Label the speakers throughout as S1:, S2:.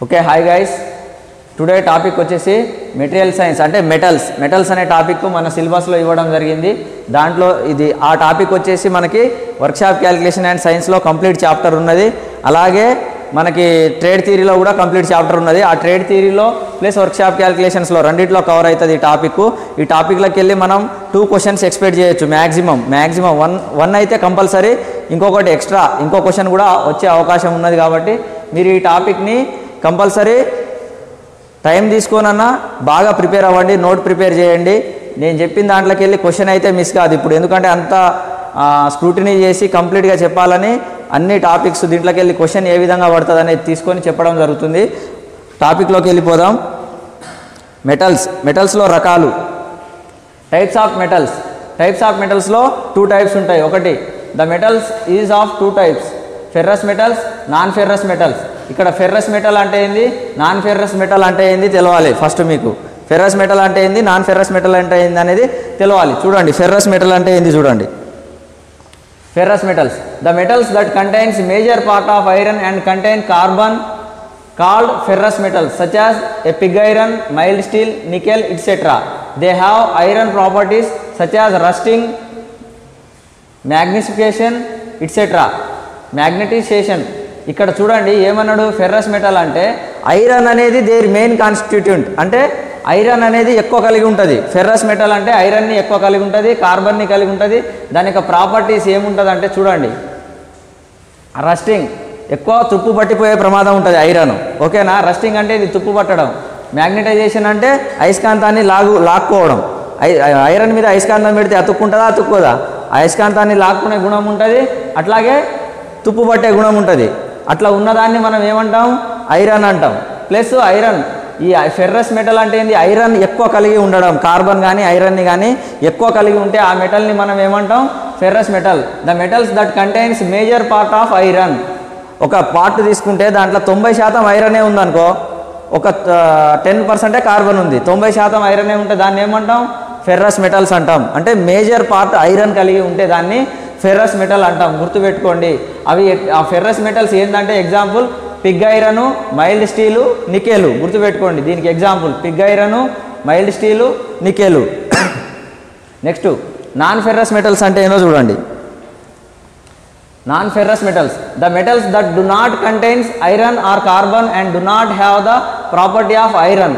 S1: Okay hi guys, today topic వచ్చేసి material science అంటే metals అనే టాపిక్ మన సిలబస్లో ఇవ్వడం జరిగింది. దాంట్లో ఇది ఆ టాపిక్ వచ్చేసి మనకి వర్క్షాప్ క్యాలిక్యులేషన్ అండ్ సైన్స్లో కంప్లీట్ చాప్టర్ ఉన్నది. అలాగే మనకి ట్రేడ్ థియరీలో కూడా కంప్లీట్ చాప్టర్ ఉన్నది. ఆ ట్రేడ్ థియరీలో ప్లస్ వర్క్షాప్ క్యాలిక్యులేషన్స్లో రెండిట్లో కవర్ అవుతుంది ఈ టాపిక్. ఈ టాపిక్లోకి వెళ్ళి మనం 2 క్వశ్చన్స్ ఎక్స్పెక్ట్ చేయొచ్చు. మ్యాక్సిమం వన్ అయితే కంపల్సరీ, ఇంకొకటి ఎక్స్ట్రా ఇంకో క్వశ్చన్ కూడా వచ్చే అవకాశం ఉన్నది. కాబట్టి మీరు ఈ టాపిక్ని కంపల్సరీ టైం తీసుకోనన్నా బాగా ప్రిపేర్ అవ్వండి, నోట్ ప్రిపేర్ చేయండి. నేను చెప్పిన దాంట్లోకి వెళ్ళి క్వశ్చన్ అయితే మిస్ కాదు ఇప్పుడు, ఎందుకంటే అంత స్క్రూటినీ చేసి కంప్లీట్గా చెప్పాలని అన్ని టాపిక్స్ దీంట్లోకి వెళ్ళి క్వశ్చన్ ఏ విధంగా పడుతుంది అనేది తీసుకొని చెప్పడం జరుగుతుంది. టాపిక్లోకి వెళ్ళిపోదాం. మెటల్స్లో రకాలు, టైప్స్ ఆఫ్ మెటల్స్లో 2 టైప్స్ ఉంటాయి. ఒకటి the metals is of 2 types, ferrous metals, non ferrous metals. ఇక్కడ ఫెర్రస్ మెటల్ అంటే ఏంది, నాన్ ఫెర్రస్ మెటల్ అంటే ఏంది తెలవాలి. ఫస్ట్ మీకు ఫెర్రస్ మెటల్ అంటే ఏంది, నాన్ ఫెర్రస్ మెటల్ అంటే ఏంది అనేది తెలవాలి. చూడండి ఫెర్రస్ మెటల్ అంటే ఏంది చూడండి. Ferrous metals, the metals that contains major part of iron and contain carbon called ferrous metals such as a pig iron, mild steel, nickel, etc. They have iron properties such as rusting, magnification, etc. Magnetization. ఇక్కడ చూడండి ఏమన్నాడు, ferrous metal అంటే iron అనేది their main కాన్స్టిట్యూటెంట్, అంటే iron అనేది ఎక్కువ కలిగి ఉంటుంది. ఫెర్రస్ మెటల్ అంటే ఐరన్ని ఎక్కువ కలిగి ఉంటుంది, కార్బన్ని కలిగి ఉంటుంది. దాని యొక్క ప్రాపర్టీస్ ఏముంటుంది అంటే చూడండి, రస్టింగ్, ఎక్కువ తుప్పు పట్టిపోయే ప్రమాదం ఉంటుంది ఐరన్. ఓకేనా, రస్టింగ్ అంటే ఇది తుప్పు పట్టడం. మ్యాగ్నటైజేషన్ అంటే అయస్కాంతాన్ని లాక్కోవడం. ఐరన్ మీద అయస్కాంతం పెడితే అతుక్కుంటుందా అతుక్కోదా, అయస్కాంతాన్ని లాక్కునే గుణం ఉంటుంది, అట్లాగే తుప్పు పట్టే గుణం ఉంటుంది. అట్లా ఉన్నదాన్ని మనం ఏమంటాం, ఐరన్ అంటాం. ప్లస్ ఐరన్, ఈ ఫెర్రస్ మెటల్ అంటే ఏంది, ఐరన్ ఎక్కువ కలిగి ఉండడం. కార్బన్ కానీ ఐరన్ని కానీ ఎక్కువ కలిగి ఉంటే ఆ మెటల్ని మనం ఏమంటాం, ferrous metal. The metals that contains major part of iron. ఒక పార్ట్ తీసుకుంటే దాంట్లో 90% ఐరనే ఉందనుకో, ఒక 10% కార్బన్ ఉంది, 90% ఐరనే ఉంటే దాన్ని ఏమంటాం, ఫెర్రస్ మెటల్స్ అంటాం. అంటే మేజర్ పార్ట్ ఐరన్ కలిగి ఉంటే దాన్ని ఫెర్రస్ మెటల్ అంటాం. గుర్తుపెట్టుకోండి. అవి ఆ ఫెర్రస్ మెటల్స్ ఏంటంటే example pig iron, mild steel, nickel. గుర్తుపెట్టుకోండి దీనికి example pig iron, mild steel, nickel. Next non ferrous metals అంటే ఏంటో చూడండి. Non ferrous metals, the metals that do not contains iron or carbon and do not have the property of iron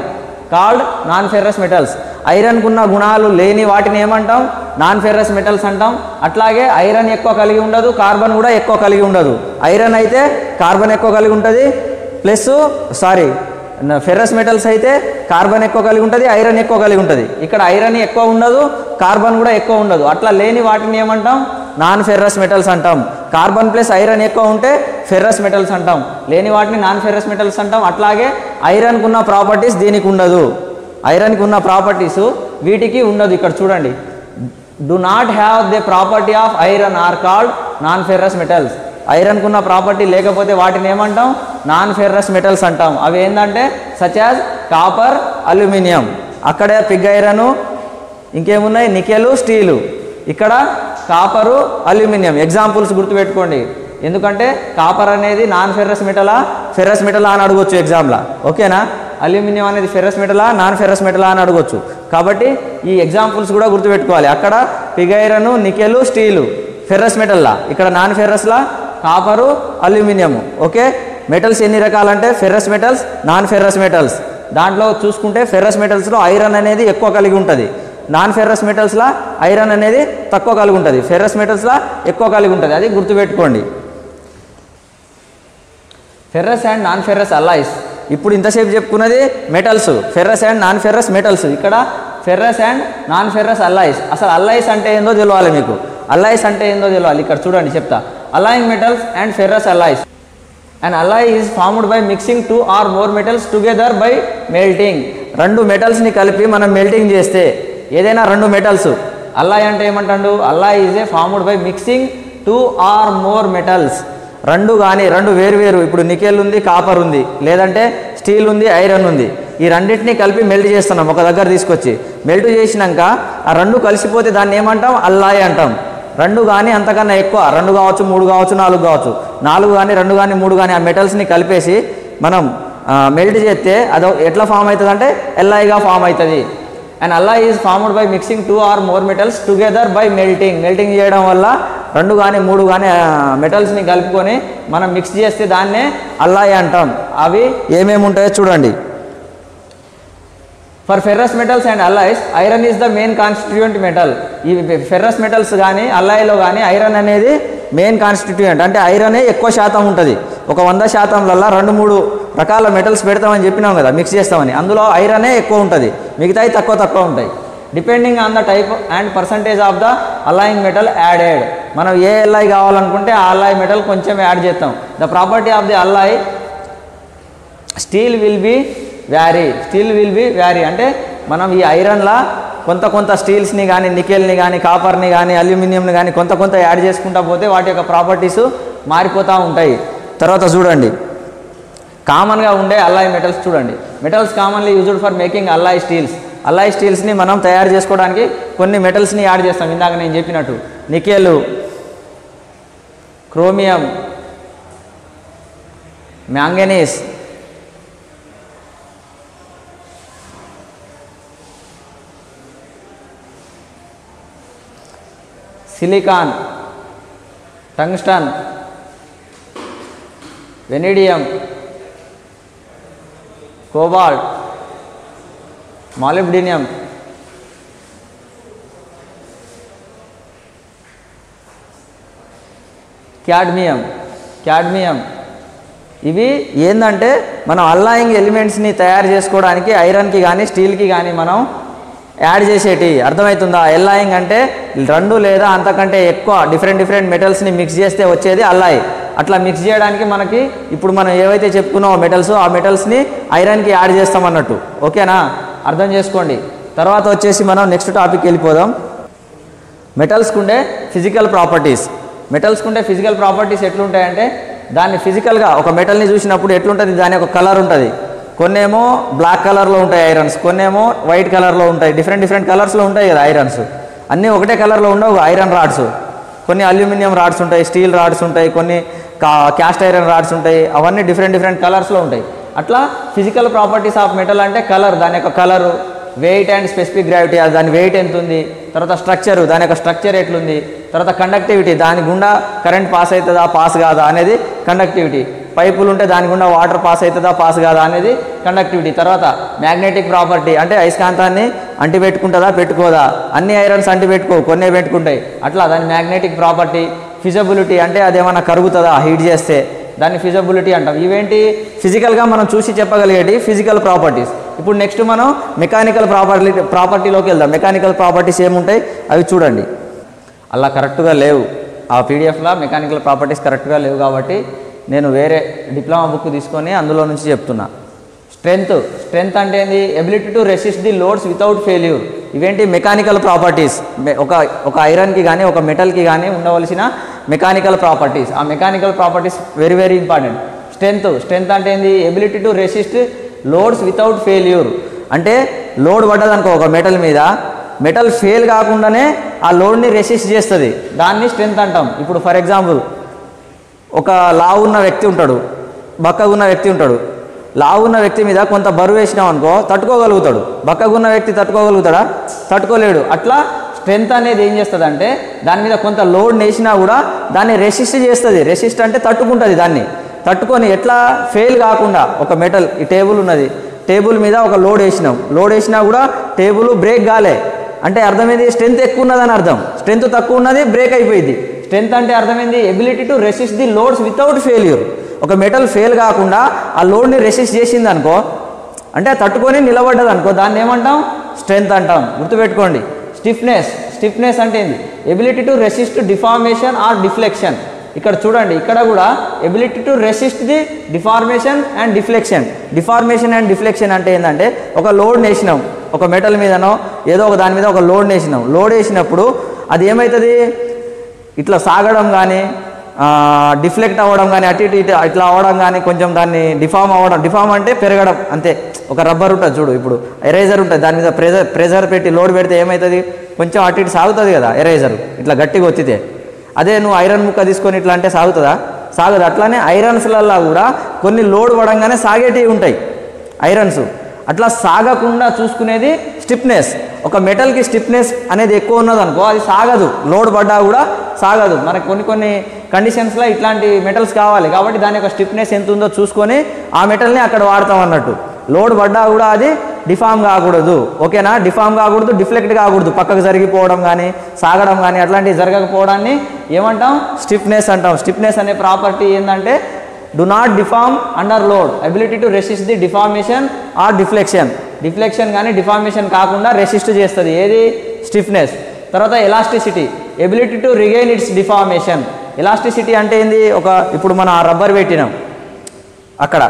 S1: called non ferrous metals. ఐరన్కున్న గుణాలు లేని వాటిని ఏమంటాం, non ferrous metals అంటాం. అట్లాగే ఐరన్ ఎక్కువ కలిగి ఉండదు, కార్బన్ కూడా ఎక్కువ కలిగి ఉండదు. ఐరన్ అయితే కార్బన్ ఎక్కువ కలిగి ఉంటుంది, ప్లస్ ఫెర్రస్ మెటల్స్ అయితే కార్బన్ ఎక్కువ కలిగి ఉంటుంది, ఐరన్ ఎక్కువ కలిగి ఉంటుంది. ఇక్కడ ఐరన్ ఎక్కువ ఉండదు, కార్బన్ కూడా ఎక్కువ ఉండదు. అట్లా లేని వాటిని ఏమంటాం, నాన్ ఫెర్రస్ మెటల్స్ అంటాం. కార్బన్ ప్లస్ ఐరన్ ఎక్కువ ఉంటే ఫెర్రస్ మెటల్స్ అంటాం, లేని వాటిని నాన్ ఫెర్రస్ మెటల్స్ అంటాం. అట్లాగే ఐరన్కు ఉన్న ప్రాపర్టీస్ దీనికి ఉండదు, ఐరన్కి ఉన్న ప్రాపర్టీస్ వీటికి ఉండదు. ఇక్కడ చూడండి, do not have the property of iron are called non ferrous metals. ఐరన్కు ఉన్న ప్రాపర్టీ లేకపోతే వాటిని ఏమంటాం, నాన్ ఫెర్రస్ మెటల్స్ అంటాం. అవి ఏంటంటే సచ్ యాజ్ కాపర్, అల్యూమినియం. అక్కడే పిగ్ ఐరను, ఇంకేమున్నాయి, నికెలు, స్టీలు. ఇక్కడ కాపరు, అల్యూమినియం. ఎగ్జాంపుల్స్ గుర్తుపెట్టుకోండి, ఎందుకంటే కాపర్ అనేది నాన్ ఫెర్రస్ మెటలా, ఫెర్రస్ మెటలా అని అడగొచ్చు ఎగ్జామ్లా. ఓకేనా, అల్యూమినియం అనేది ఫెర్రస్ మెటలా, నాన్ ఫెర్రస్ మెటలా అని అడగొచ్చు. కాబట్టి ఈ ఎగ్జాంపుల్స్ కూడా గుర్తుపెట్టుకోవాలి. అక్కడ pig iron, nickel, steel ferrous మెటల్లా, ఇక్కడ నాన్ ఫెర్రస్లా కాపరు, అల్యూమినియం. ఓకే, మెటల్స్ ఎన్ని రకాలంటే ferrous metals, non ferrous metals. దాంట్లో చూసుకుంటే ఫెర్రస్ మెటల్స్లో ఐరన్ అనేది ఎక్కువ కలిగి ఉంటుంది, నాన్ ఫెర్రస్ మెటల్స్లా ఐరన్ అనేది తక్కువ కలిగి ఉంటుంది, ఫెర్రస్ మెటల్స్లా ఎక్కువ కలిగి ఉంటుంది. అది గుర్తుపెట్టుకోండి. Ferrous and non ferrous alloys. ఇప్పుడు ఇంతసేపు చెప్పుకున్నది metals, ferrous and non ferrous metals. ఇక్కడ ferrous and non ferrous alloys. అసలు అల్లాయిస్ అంటే ఏందో తెలియాలి మీకు, అల్లాయిస్ అంటే ఏందో తెలియాలి. ఇక్కడ చూడండి చెప్తా. Alloying metals and ferrous alloys. And alloy is formed by mixing 2 or more metals together by melting. 2 మెటల్స్ని కలిపి మనం మెల్టింగ్ చేస్తే ఏదైనా 2 మెటల్స్, అల్లాయ్ అంటే ఏమంటాడు, alloy is a formed by mixing 2 or more metals. 2 కానీ 2 వేరు, ఇప్పుడు నికెల్ ఉంది, కాపర్ ఉంది, లేదంటే స్టీల్ ఉంది, ఐరన్ ఉంది. ఈ రెండింటినీ కలిపి మెల్ట్ చేస్తున్నాం ఒక దగ్గర తీసుకొచ్చి. మెల్ట్ చేసినాక ఆ 2 కలిసిపోతే దాన్ని ఏమంటాం, అల్లాయ్ అంటాం. 2 కానీ అంతకన్నా ఎక్కువ, 2 కావచ్చు, 3 కావచ్చు, 4 కావచ్చు, 4 కానీ 2 కానీ 3 కానీ ఆ మెటల్స్ని కలిపేసి మనం మెల్ట్ చేస్తే అది ఎట్లా ఫామ్ అవుతుంది అంటే ఎల్ఐగా ఫామ్ అవుతుంది. And alloy is formed by mixing 2 or more metals together by melting చేయడం వల్ల 2 కానీ 3 కానీ మెటల్స్ని కలుపుకొని మనం మిక్స్ చేస్తే దాన్నే అల్లాయ్ అంటాం. అవి ఏమేమి ఉంటాయో చూడండి. For ferrous metals and alloys iron is the main constituent metal. ఈ ఫెర్రస్ మెటల్స్ కానీ అల్లాయ్లో కానీ ఐరన్ అనేది మెయిన్ కాన్స్టిట్యూయెంట్. అంటే ఐరనే ఎక్కువ శాతం ఉంటుంది. ఒక 100%లలో 2-3 రకాల మెటల్స్ పెడతామని చెప్పినాం కదా, మిక్స్ చేస్తామని. అందులో ఐరనే ఎక్కువ ఉంటుంది, మిగతాయి తక్కువ ఉంటాయి. Depending on the type and percentage of the alloying metal added. మనం ఏ అల్లాయ్ కావాలనుకుంటే ఆ అల్లాయ్ మెటల్ కొంచెం యాడ్ చేస్తాం. The property of the alloy steel will be vary. అంటే మనం ఈ ఐరన్లా కొంత స్టీల్స్ని కానీ నికెల్ని కానీ కాపర్ని కానీ అల్యూమినియంని కానీ కొంత యాడ్ చేసుకుంటా పోతే వాటి యొక్క ప్రాపర్టీస్ మారిపోతూ ఉంటాయి. తర్వాత చూడండి కామన్గా ఉండే అల్లాయ్ మెటల్స్ చూడండి. Metals commonly used for making alloy స్టీల్స్ని మనం తయారు చేసుకోవడానికి కొన్ని మెటల్స్ని యాడ్ చేస్తాం. ఇందాక నేను చెప్పినట్టు nickel, chromium, manganese, silicon, tungsten, vanadium, cobalt, molybdenum, cadmium. ఇవి ఏంటంటే మనం అల్లాయింగ్ ఎలిమెంట్స్ని తయారు చేసుకోవడానికి ఐరన్కి కానీ స్టీల్కి కానీ మనం యాడ్ చేసేటి. అర్థమవుతుందా? అల్లాయింగ్ అంటే 2 లేదా అంతకంటే ఎక్కువ డిఫరెంట్ మెటల్స్ని మిక్స్ చేస్తే వచ్చేది అల్లాయ్. అట్లా మిక్స్ చేయడానికి మనకి ఇప్పుడు మనం ఏవైతే చెప్పుకున్నామో మెటల్స్, ఆ మెటల్స్ని ఐరన్కి యాడ్ చేస్తామన్నట్టు. ఓకేనా? అర్థం చేసుకోండి. తర్వాత వచ్చేసి మనం నెక్స్ట్ టాపిక్ వెళ్ళిపోదాం. మెటల్స్కు ఉండే ఫిజికల్ ప్రాపర్టీస్ ఎట్లుంటాయంటే దాన్ని ఫిజికల్గా ఒక మెటల్ని చూసినప్పుడు ఎట్లుంటుంది, దాని ఒక కలర్ ఉంటుంది. కొన్నేమో బ్లాక్ కలర్లో ఉంటాయి ఐరన్స్, కొన్నేమో వైట్ కలర్లో ఉంటాయి. డిఫరెంట్ కలర్స్లో ఉంటాయి కదా ఐరన్స్. అన్నీ ఒకటే కలర్లో ఉండవు ఐరన్ రాడ్స్. కొన్ని అల్యూమినియం రాడ్స్ ఉంటాయి, స్టీల్ రాడ్స్ ఉంటాయి, కొన్ని క్యాస్ట్ ఐరన్ రాడ్స్ ఉంటాయి. అవన్నీ డిఫరెంట్ కలర్స్లో ఉంటాయి. అట్లా ఫిజికల్ ప్రాపర్టీస్ ఆఫ్ మెటల్ అంటే కలర్, దాని యొక్క colour, weight and specific gravity, దాని వెయిట్ ఎంత ఉంది, తర్వాత స్ట్రక్చరు, దాని యొక్క స్ట్రక్చర్ ఎట్లుంది, తర్వాత కండక్టివిటీ, దాని గుండా కరెంట్ పాస్ అవుతుందా పాస్ కాదా అనేది కండక్టివిటీ. పైపులు ఉంటే దాని గుండా వాటర్ పాస్ అవుతుందా పాస్ కాదా అనేది కండక్టివిటీ. తర్వాత మ్యాగ్నెటిక్ ప్రాపర్టీ అంటే అయస్కాంతాన్ని అంటిపెట్టుకుంటుందా పెట్టుకోదా. అన్ని ఐరన్స్ అంటిపెట్టుకో, కొన్నే పెట్టుకుంటాయి. అట్లా దాని మ్యాగ్నెటిక్ ప్రాపర్టీ. ఫిజబిలిటీ అంటే అదేమన్నా కరుగుతుందా హీట్ చేస్తే, దాన్ని ఫిజబిలిటీ అంటాం. ఇవేంటి ఫిజికల్గా మనం చూసి చెప్పగలిగేటి ఫిజికల్ ప్రాపర్టీస్. ఇప్పుడు నెక్స్ట్ మనం మెకానికల్ ప్రాపర్టీలోకి వెళ్దాం. మెకానికల్ ప్రాపర్టీస్ ఏముంటాయి అవి చూడండి. అలా కరెక్ట్గా లేవు ఆ పీడిఎఫ్లో, మెకానికల్ ప్రాపర్టీస్ కరెక్ట్గా లేవు కాబట్టి నేను వేరే డిప్లొమా బుక్ తీసుకొని అందులో నుంచి చెప్తున్నా. స్ట్రెంగ్త్ అంటే ఏంది? Ability to resist the loads without failure. ఇవేంటి మెకానికల్ ప్రాపర్టీస్. ఒక ఐరన్కి కానీ ఒక మెటల్కి కానీ ఉండవలసిన మెకానికల్ ప్రాపర్టీస్. ఆ mechanical properties very important. Strength అంటే ఏంది? Ability to resist loads without failure. అంటే లోడ్ పడ్డదనుకో ఒక మెటల్ మీద, మెటల్ ఫెయిల్ కాకుండానే ఆ లోడ్ని రెసిస్ట్ చేస్తుంది, దాన్ని స్ట్రెంగ్త్ అంటాం. ఇప్పుడు ఫర్ ఎగ్జాంపుల్ ఒక లావున్న వ్యక్తి ఉంటాడు, బక్కగున్న వ్యక్తి ఉంటాడు. లావున్న వ్యక్తి మీద కొంత బరువు వేసినాం అనుకో తట్టుకోగలుగుతాడు. బక్కగున్న వ్యక్తి తట్టుకోగలుగుతాడా? తట్టుకోలేడు. అట్లా స్ట్రెంగ్త్ అనేది ఏం చేస్తుంది అంటే దాని మీద కొంత లోడ్ వేసినా కూడా దాన్ని రెసిస్ట్ చేస్తుంది. రెసిస్ట్ అంటే తట్టుకుంటుంది. దాన్ని తట్టుకొని ఎట్లా ఫెయిల్ కాకుండా, ఒక మెటల్ ఈ టేబుల్ ఉన్నది, టేబుల్ మీద ఒక లోడ్ వేసినా కూడా టేబుల్ బ్రేక్ కాలే అంటే అర్థమైంది స్ట్రెంగ్త్ ఎక్కువ ఉన్నదని అర్థం. స్ట్రెంగ్త్ తక్కువ ఉన్నది బ్రేక్ అయిపోయింది. స్ట్రెంగ్త్ అంటే అర్థమైంది ability to resist the loads without failure. ఒక మెటల్ ఫెయిల్ కాకుండా ఆ లోడ్ని రెసిస్ట్ చేసింది అనుకో, అంటే తట్టుకొని నిలబడ్డది అనుకో, దాన్ని ఏమంటాం? స్ట్రెంగ్త్ అంటాం. గుర్తుపెట్టుకోండి. స్టిఫ్నెస్ అంటే ఏంది? Ability to resist deformation or deflection. ఇక్కడ చూడండి, ఇక్కడ కూడా ability to resist the deformation and deflection. Deformation and deflection అంటే ఏంటంటే ఒక లోడ్ వేసినాం, ఒక మెటల్ మీదనో ఏదో ఒక దాని మీద ఒక లోడ్ వేసినాం. లోడ్ వేసినప్పుడు అది ఏమవుతుంది? ఇట్లా సాగడం కానీ డిఫ్లెక్ట్ అవ్వడం కానీ అటు ఇటు ఇట్లా అవ్వడం కానీ కొంచెం దాన్ని డిఫార్మ్ అవ్వడం. డిఫార్మ్ అంటే పెరగడం అంతే. ఒక రబ్బర్ ఉంటుంది చూడు, ఇప్పుడు ఎరేజర్ ఉంటుంది, దాని మీద ప్రెజర్ పెట్టి లోడ్ పెడితే ఏమవుతుంది? కొంచెం అటు ఇటు సాగుతుంది కదా ఎరేజర్, ఇట్లా గట్టిగా వచ్చితే. అదే నువ్వు ఐరన్ ముక్క తీసుకొని ఇట్లా అంటే సాగుతుందా? సాగదు. అట్లానే ఐరన్స్లల్లో కూడా కొన్ని లోడ్ పడంగానే సాగేటివి ఉంటాయి ఐరన్స్. అట్లా సాగకుండా చూసుకునేది స్టిఫ్నెస్. ఒక మెటల్కి స్టిఫ్నెస్ అనేది ఎక్కువ ఉన్నదనుకో అది సాగదు, లోడ్ పడ్డా కూడా సాగదు. మనకు కొన్ని కండిషన్స్లో ఇట్లాంటి మెటల్స్ కావాలి కాబట్టి దాని యొక్క స్టిఫ్నెస్ ఎంత ఉందో చూసుకొని ఆ మెటల్ని అక్కడ వాడతాం అన్నట్టు. లోడ్ పడ్డా కూడా అది డిఫామ్ కాకూడదు, ఓకేనా? డిఫామ్ కాకూడదు, డిఫ్లెక్ట్ కాకూడదు, పక్కకు జరిగిపోవడం కానీ సాగడం కానీ అట్లాంటివి జరగకపోవడాన్ని ఏమంటాం? స్టిఫ్నెస్ అంటాం. స్టిఫ్నెస్ అనే ప్రాపర్టీ ఏంటంటే do not deform under load, ability to resist the deformation or deflection. Deflection కానీ డిఫార్మేషన్ కాకుండా రెసిస్ట్ చేస్తుంది ఏది? స్టిఫ్నెస్. తర్వాత elasticity, ability to regain it's deformation. Elasticity అంటే ఏంది? ఇప్పుడు మనం రబ్బర్ పెట్టినాం, అక్కడ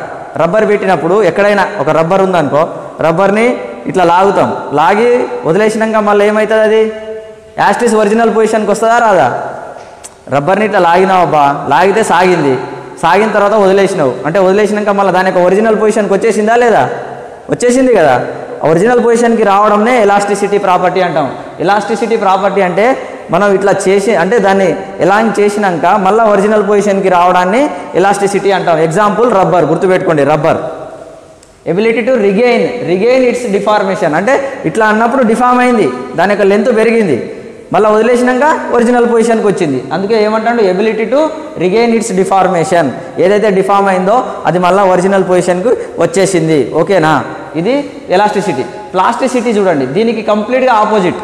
S1: రబ్బర్ పెట్టినప్పుడు ఎక్కడైనా ఒక రబ్బర్ ఉందనుకో, రబ్బర్ని ఇట్లా లాగుతాం, లాగి వదిలేసినాక మళ్ళీ ఏమవుతుంది? అది యాస్టిస్ ఒరిజినల్ పొజిషన్కి వస్తుందా రాదా? రబ్బర్ని ఇట్లా లాగినావబ్బా, లాగితే సాగింది, సాగిన తర్వాత వదిలేసినావు అంటే వదిలేసినాక మళ్ళీ దాని యొక్క ఒరిజినల్ పొజిషన్కి వచ్చేసిందా లేదా? వచ్చేసింది కదా. ఒరిజినల్ పొజిషన్కి రావడంనే ఎలాస్టిసిటీ ప్రాపర్టీ అంటాం. ఎలాస్టిసిటీ ప్రాపర్టీ అంటే మనం ఇట్లా చేసి అంటే దాన్ని ఎలాంగ్ చేసినాక మళ్ళీ ఒరిజినల్ పొజిషన్కి రావడాన్ని ఎలాస్టిసిటీ అంటాం. ఎగ్జాంపుల్ రబ్బర్, గుర్తుపెట్టుకోండి. Rubber ability to regain it's deformation అంటే ఇట్లా అన్నప్పుడు డిఫామ్ అయింది, దాని యొక్క లెంత్ పెరిగింది, మళ్ళీ వదిలేసినాక ఒరిజినల్ పొజిషన్కి వచ్చింది. అందుకే ఏమంటాడు? Ability to regain it's deformation. ఏదైతే డిఫామ్ అయిందో అది మళ్ళీ ఒరిజినల్ పొజిషన్కి వచ్చేసింది, ఓకేనా? ఇది ఎలాస్టిసిటీ. ప్లాస్టిసిటీ చూడండి, దీనికి కంప్లీట్గా ఆపోజిట్.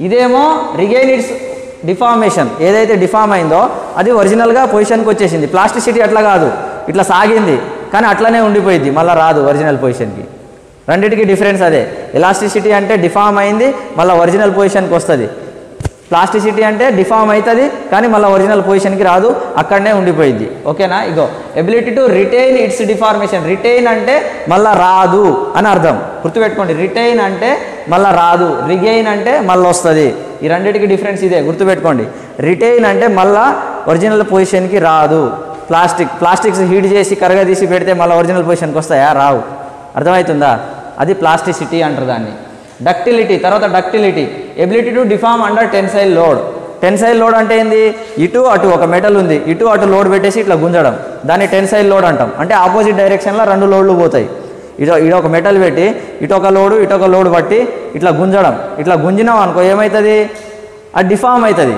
S1: ఇదేమో రిగైన్ ఇట్స్ డిఫార్మేషన్, ఏదైతే డిఫామ్ అయిందో అది ఒరిజినల్గా పొజిషన్కి వచ్చేసింది. ప్లాస్టిసిటీ అట్లా కాదు, ఇట్లా సాగింది కానీ అట్లనే ఉండిపోయింది, మళ్ళీ రాదు ఒరిజినల్ పొజిషన్కి. రెండింటికి డిఫరెన్స్ అదే. ఎలాస్టిసిటీ అంటే డిఫామ్ అయింది మళ్ళీ ఒరిజినల్ పొజిషన్కి వస్తుంది, ప్లాస్టిసిటీ అంటే డిఫామ్ అవుతుంది కానీ మళ్ళీ ఒరిజినల్ పొజిషన్కి రాదు, అక్కడనే ఉండిపోయింది, ఓకేనా? ఇగో ability to retain its deformation. Retain అంటే మళ్ళీ రాదు అని అర్థం, గుర్తుపెట్టుకోండి. రిటైన్ అంటే మళ్ళీ రాదు, రిగైన్ అంటే మళ్ళీ వస్తుంది. ఈ రెండింటికి డిఫరెన్స్ ఇదే, గుర్తుపెట్టుకోండి. రిటైన్ అంటే మళ్ళీ ఒరిజినల్ పొజిషన్కి రాదు. ప్లాస్టిక్స్ హీట్ చేసి కరగదీసి పెడితే మళ్ళీ ఒరిజినల్ పొజిషన్కి వస్తాయా? రావు. అర్థమవుతుందా? అది ప్లాస్టిసిటీ అంటారు దాన్ని. డక్టిలిటీ. తర్వాత ductility, ability to deform under tensile load. Tensile load అంటే ఏంది? ఇటు అటు ఒక మెటల్ ఉంది, ఇటు అటు లోడ్ పెట్టేసి ఇట్లా గుంజడం, దాన్ని టెన్సైల్ లోడ్ అంటాం. అంటే ఆపోజిట్ డైరెక్షన్లో రెండు లోడ్లు పోతాయి. ఇటు ఒక మెటల్ పెట్టి ఇటు ఒక లోడు బట్టి ఇట్లా గుంజడం, ఇట్లా గుంజినాం అనుకో ఏమవుతుంది? అది డిఫామ్ అవుతుంది.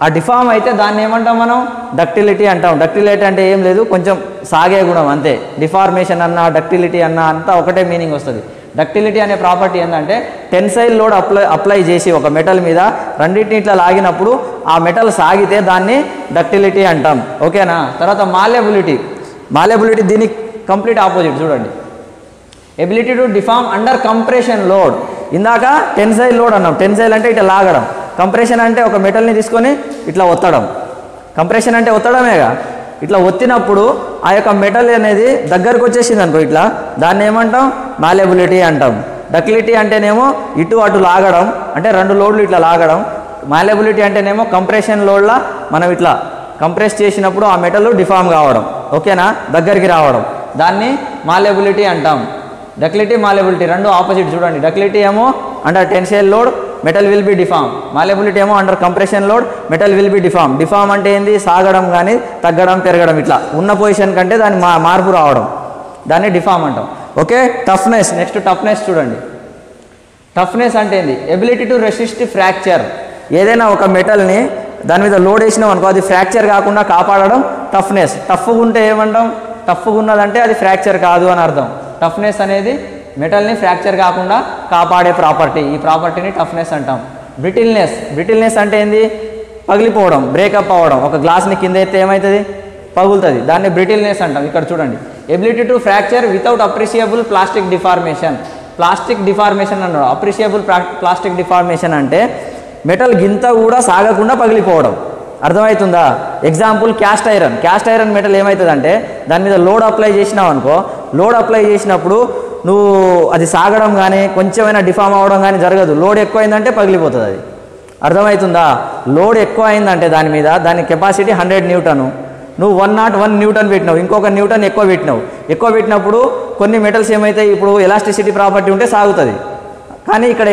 S1: ఆ డిఫామ్ అయితే దాన్ని ఏమంటాం మనం? డక్టిలిటీ అంటాం. డక్టిలిటీ అంటే ఏం లేదు, కొంచెం సాగే గుణం అంతే. డిఫార్మేషన్ అన్నా డక్టిలిటీ అన్నా అంతా ఒకటే మీనింగ్ వస్తుంది. డక్టిలిటీ అనే ప్రాపర్టీ ఏంటంటే టెన్సైల్ లోడ్ అప్లై చేసి ఒక మెటల్ మీద రెండింటిని ఇట్లా లాగినప్పుడు ఆ మెటల్ సాగితే దాన్ని డక్టిలిటీ అంటాం, ఓకేనా? తర్వాత మాల్యబిలిటీ దీనికి కంప్లీట్ ఆపోజిట్. చూడండి, ability to deform under compression load. ఇందాక టెన్సైల్ లోడ్ అన్నాం, టెన్సైల్ అంటే ఇట్లా లాగడం, కంప్రెషన్ అంటే ఒక మెటల్ని తీసుకొని ఇట్లా ఒత్తడం. కంప్రెషన్ అంటే ఒత్తడమేగా. ఇట్లా ఒత్తినప్పుడు ఆ యొక్క మెటల్ అనేది దగ్గరకు వచ్చేసింది అనుకో ఇట్లా, దాన్ని ఏమంటాం? మాల్యబిలిటీ అంటాం. డక్టిలిటీ అంటేనేమో ఇటు అటు లాగడం, అంటే రెండు లోడ్లు ఇట్లా లాగడం. మాల్యబిలిటీ అంటేనేమో కంప్రెషన్ లోడ్లా మనం ఇట్లా కంప్రెస్ చేసినప్పుడు ఆ మెటల్ డిఫామ్ కావడం, ఓకేనా? దగ్గరికి రావడం, దాన్ని మాల్యబిలిటీ అంటాం. డక్టిలిటీ మాల్యబిలిటీ రెండు ఆపోజిట్. చూడండి, డక్టిలిటీ ఏమో under tensile load metal will be deform, malleability ఏమో under compression load metal will be deform. Deform అంటే ఏంది? సాగడం కానీ తగ్గడం పెరగడం, ఇట్లా ఉన్న పొజిషన్ కంటే దాని మార్పు రావడం, దాన్ని డిఫామ్ అంటాం, ఓకే? టఫ్నెస్. నెక్స్ట్ టఫ్నెస్ చూడండి. టఫ్నెస్ అంటే ఏంది? Ability to resist fracture. ఏదైనా ఒక మెటల్ని దాని మీద లోడ్ వేసినాం అనుకో అది ఫ్రాక్చర్ కాకుండా కాపాడడం టఫ్నెస్. టఫ్గా ఉంటే ఏమంటాం? టఫ్గా ఉన్నదంటే అది ఫ్రాక్చర్ కాదు అని అర్థం. టఫ్నెస్ అనేది మెటల్ని ఫ్రాక్చర్ కాకుండా కాపాడే ప్రాపర్టీ, ఈ ప్రాపర్టీని టఫ్నెస్ అంటాం. బ్రిటిల్నెస్ అంటే ఏంది? పగిలిపోవడం, బ్రేకప్ అవ్వడం. ఒక గ్లాస్ని కింద ఎత్తే ఏమవుతుంది? పగులుతుంది, దాన్ని బ్రిటిల్నెస్ అంటాం. ఇక్కడ చూడండి, ability to fracture without appreciable plastic deformation అన్నాడు. అప్రిషియబుల్ ప్లాస్టిక్ డిఫార్మేషన్ అంటే మెటల్ గింత కూడా సాగకుండా పగిలిపోవడం, అర్థమవుతుందా? ఎగ్జాంపుల్ క్యాస్ట్ ఐరన్ మెటల్ ఏమవుతుందంటే దాని మీద లోడ్ అప్లై చేసినావు అనుకో, లోడ్ అప్లై చేసినప్పుడు నువ్వు అది సాగడం కానీ కొంచెమైనా డిఫామ్ అవ్వడం కానీ జరగదు. లోడ్ ఎక్కువైందంటే పగిలిపోతుంది, అది అర్థమవుతుందా? లోడ్ ఎక్కువ అయిందంటే దాని మీద, దాని కెపాసిటీ 100 న్యూటన్, నువ్వు 101 న్యూటన్ పెట్టినావు, ఇంకొక న్యూటన్ ఎక్కువ పెట్టినప్పుడు కొన్ని మెటల్స్ ఏమవుతాయి? ఇప్పుడు ఎలాస్టిసిటీ ప్రాపర్టీ ఉంటే సాగుతుంది, కానీ ఇక్కడ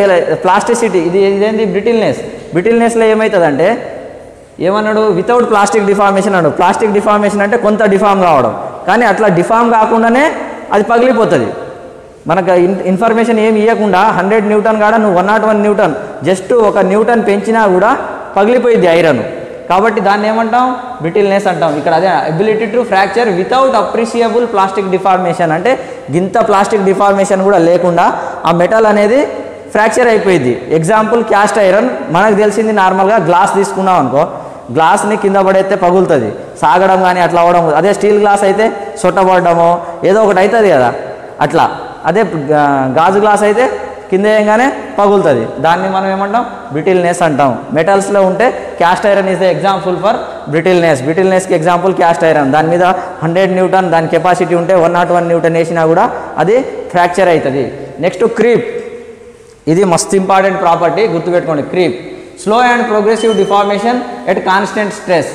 S1: ప్లాస్టిసిటీ ఇదేంటి? బ్రిటిల్నెస్లో ఏమవుతుందంటే ఏమన్నాడు, వితౌట్ ప్లాస్టిక్ డిఫార్మేషన్ అన్నాడు. ప్లాస్టిక్ డిఫార్మేషన్ అంటే కొంత డిఫార్మ్ కావడం, కానీ అట్లా డిఫార్మ్ కాకుండానే అది పగిలిపోతుంది. మనకు ఇన్ఫర్మేషన్ ఏమి ఇవ్వకుండా 100 న్యూటన్ కాడ నువ్వు 101 న్యూటన్ జస్ట్ 1 న్యూటన్ పెంచినా కూడా పగిలిపోయింది ఐరన్. కాబట్టి దాన్ని ఏమంటాం, బ్రిటిల్నెస్ అంటాం. ఇక్కడ అదే ability to fracture without appreciable plastic deformation, అంటే గింత ప్లాస్టిక్ డిఫార్మేషన్ కూడా లేకుండా ఆ మెటల్ అనేది ఫ్రాక్చర్ అయిపోయింది. Example cast iron. మనకు తెలిసింది నార్మల్గా గ్లాస్ తీసుకున్నాం అనుకో, గ్లాస్ని కింద పడేస్తే పగులుతుంది, సాగడం కానీ అట్లా అవ్వడం. అదే స్టీల్ గ్లాస్ అయితే సొట్టబడడమో ఏదో ఒకటి అవుతుంది కదా అట్లా. అదే గాజు గ్లాస్ అయితే కింద వేయగానే పగులుతుంది. దాన్ని మనం ఏమంటాం, బ్రిటిల్నెస్ అంటాం. మెటల్స్లో ఉంటే cast iron is the example for brittleness. బ్రిటిల్నెస్కి ఎగ్జాంపుల్ క్యాస్ట్ ఐరన్. దాని మీద 100 న్యూటన్ దాని కెపాసిటీ ఉంటే 101 న్యూటన్ వేసినా కూడా అది ఫ్రాక్చర్ అవుతుంది. Next creep. ఇది మస్తు ఇంపార్టెంట్ ప్రాపర్టీ, గుర్తుపెట్టుకోండి. Creep slow and progressive deformation at constant stress.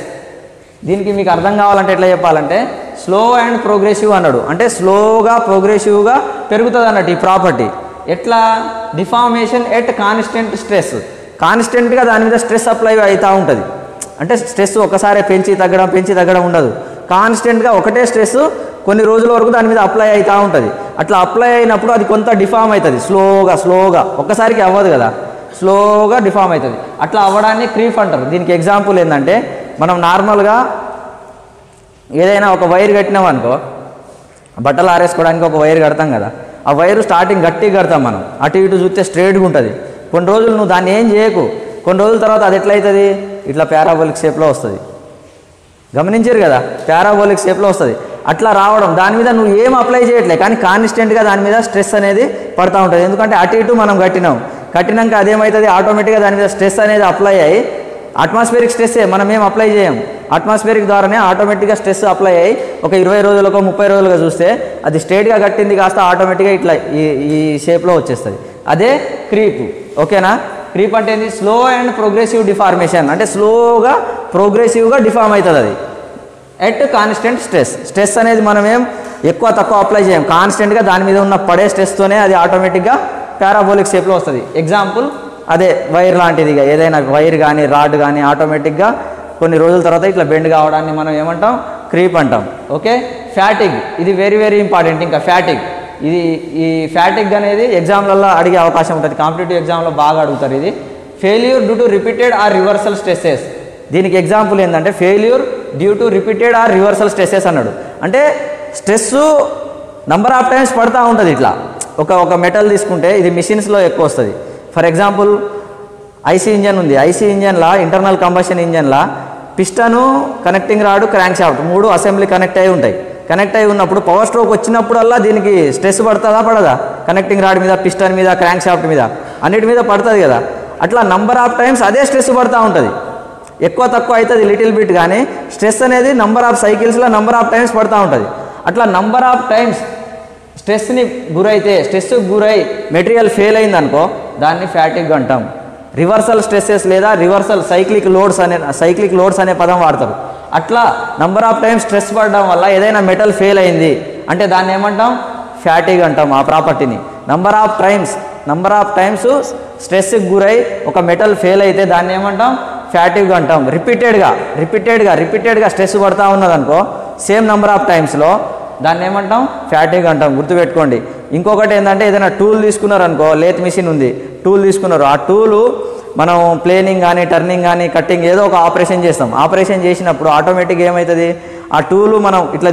S1: దీనికి మీకు అర్థం కావాలంటే ఎట్లా చెప్పాలంటే, స్లో అండ్ ప్రోగ్రెసివ్ అన్నాడు అంటే స్లోగా ప్రోగ్రెసివ్గా పెరుగుతుంది అన్నట్టు ఈ ప్రాపర్టీ. ఎట్లా, డిఫార్మేషన్ ఎట్ కాన్స్టెంట్ స్ట్రెస్. కాన్స్టెంట్గా దాని మీద స్ట్రెస్ అప్లై అవుతూ ఉంటుంది. అంటే స్ట్రెస్ ఒకసారి పెంచి తగ్గడం ఉండదు. కాన్స్టెంట్గా ఒకటే స్ట్రెస్ కొన్ని రోజుల వరకు దాని మీద అప్లై అవుతూ ఉంటుంది. అట్లా అప్లై అయినప్పుడు అది కొంత డిఫార్మ్ అవుతుంది. స్లోగా ఒక్కసారికి అవ్వదు కదా, స్లోగా డిఫార్మ్ అవుతుంది. అట్లా అవ్వడాన్ని క్రీప్ అంటారు. దీనికి ఎగ్జాంపుల్ ఏంటంటే, మనం నార్మల్గా ఏదైనా ఒక వైర్ కట్టినాం అనుకో, బట్టలు ఆరేసుకోవడానికి ఒక వైర్ కడతాం కదా, ఆ వైరు స్టార్టింగ్ గట్టిగా కడతాం మనం, అటు ఇటు చూస్తే స్ట్రైట్గా ఉంటుంది. కొన్ని రోజులు నువ్వు దాన్ని ఏం చేయకు, కొన్ని రోజుల తర్వాత అది ఎట్లయితుంది, ఇట్లా పారాబోలిక్ షేప్లో వస్తుంది. గమనించారు కదా, పారాబోలిక్ షేప్లో వస్తుంది. అట్లా రావడం, దాని మీద నువ్వు ఏం అప్లై చేయట్లేదు, కానీ కాన్స్టెంట్గా దాని మీద స్ట్రెస్ అనేది పడుతూ ఉంటుంది. ఎందుకంటే అటు ఇటు మనం కట్టినాక అదేమవుతుంది, ఆటోమేటిక్గా దాని మీద స్ట్రెస్ అనేది అప్లై అయ్యి, అట్మాస్ఫియరిక్ స్ట్రెస్సే, మనం ఏం అప్లై చేయం, అట్మాస్ఫియరిక్ ద్వారానే ఆటోమేటిక్గా స్ట్రెస్ అప్లై అయ్యి ఒక 20 రోజులకో 30 రోజులుగా చూస్తే అది స్ట్రైట్గా కట్టింది కాస్త ఆటోమేటిక్గా ఇట్లా ఈ షేప్లో వచ్చేస్తుంది. అదే క్రీప్. ఓకేనా. క్రీప్ అంటే ఏంది, స్లో అండ్ ప్రోగ్రెసివ్ డిఫార్మేషన్. అంటే స్లోగా ప్రోగ్రెసివ్గా డిఫార్మ్ అవుతుంది అది ఎట్ కాన్స్టెంట్ స్ట్రెస్ అనేది మనం ఏం ఎక్కువ తక్కువ అప్లై చేయం, కాన్స్టెంట్గా దాని మీద ఉన్న పడే స్ట్రెస్తోనే అది ఆటోమేటిక్గా పారాబోలిక్ షేప్లో వస్తుంది. ఎగ్జాంపుల్ అదే వైర్ లాంటిది, ఏదైనా వైర్ కానీ రాడ్ కానీ ఆటోమేటిక్గా కొన్ని రోజుల తర్వాత ఇట్లా బెండ్ కావడాన్ని మనం ఏమంటాం, క్రీప్ అంటాం. ఓకే. ఫ్యాటిగ్, ఇది వెరీ వెరీ ఇంపార్టెంట్. ఇంకా ఫ్యాటిగ్, ఈ ఫ్యాటిగ్ అనేది ఎగ్జామ్లలో అడిగే అవకాశం ఉంటుంది, కాంపిటేటివ్ ఎగ్జామ్లో బాగా అడుగుతారు. ఇది failure due to repeated or reversal stresses. దీనికి ఎగ్జాంపుల్ ఏంటంటే, failure due to repeated or reversal stresses అన్నాడు. అంటే స్ట్రెస్ నంబర్ ఆఫ్ టైమ్స్ పడుతూ ఉంటుంది. ఇట్లా ఒక మెటల్ తీసుకుంటే ఇది మిషన్స్లో ఎక్కువ వస్తుంది. ఫర్ ఎగ్జాంపుల్ ఐసీ ఇంజన్ ఉంది, ఐసీ ఇంజన్లా ఇంటర్నల్ కంబషన్ ఇంజన్లా piston, connecting rod, crankshaft 3 assembly connect అయి ఉంటాయి. కనెక్ట్ అయి ఉన్నప్పుడు పవర్ స్ట్రోక్ వచ్చినప్పుడల్లా దీనికి స్ట్రెస్ పడుతుందా పడదా, కనెక్టింగ్ రాడ్ మీద, పిస్టన్ మీద, క్రాంక్ షాఫ్ట్ మీద, అన్నిటి మీద పడుతుంది కదా. అట్లా నంబర్ ఆఫ్ టైమ్స్ అదే స్ట్రెస్ పడుతూ ఉంటుంది. ఎక్కువ తక్కువ అవుతుంది లిటిల్ బిట్, కానీ స్ట్రెస్ అనేది నంబర్ ఆఫ్ సైకిల్స్లో నంబర్ ఆఫ్ టైమ్స్ పడుతూ ఉంటుంది. అట్లా నంబర్ ఆఫ్ టైమ్స్ స్ట్రెస్కి గురై మెటీరియల్ ఫెయిల్ అయిందనుకో, దాన్ని ఫ్యాటిగ్ అంటాం. రివర్సల్ స్ట్రెస్సెస్ లేదా రివర్సల్ సైక్లిక్ లోడ్స్ అనే పదం వాడతారు. అట్లా నంబర్ ఆఫ్ టైమ్స్ స్ట్రెస్ పడడం వల్ల ఏదైనా మెటల్ ఫెయిల్ అయింది అంటే దాన్ని ఏమంటాం, ఫ్యాటిగ్ అంటాం. ఆ ప్రాపర్టీని నంబర్ ఆఫ్ టైమ్స్ స్ట్రెస్కి గురై ఒక మెటల్ ఫెయిల్ అయితే దాన్ని ఏమంటాం, ఫ్యాటిగ్ అంటాం. రిపీటెడ్గా స్ట్రెస్ పడతా ఉన్నదనుకో సేమ్ నంబర్ ఆఫ్ టైమ్స్లో, దాన్ని ఏమంటాం, ఫ్యాటిగ్ అంటాం. గుర్తుపెట్టుకోండి. ఇంకొకటి ఏంటంటే, ఏదైనా టూల్ తీసుకున్నారనుకో, లేత్ మిషన్ ఉంది, టూల్ తీసుకున్నారు, ఆ టూలు మనం ప్లేనింగ్ కానీ, టర్నింగ్ కానీ, కట్టింగ్ ఏదో ఒక ఆపరేషన్ చేస్తాం. ఆపరేషన్ చేసినప్పుడు ఆటోమేటిక్గా ఏమవుతుంది, ఆ టూలు మనం ఇట్లా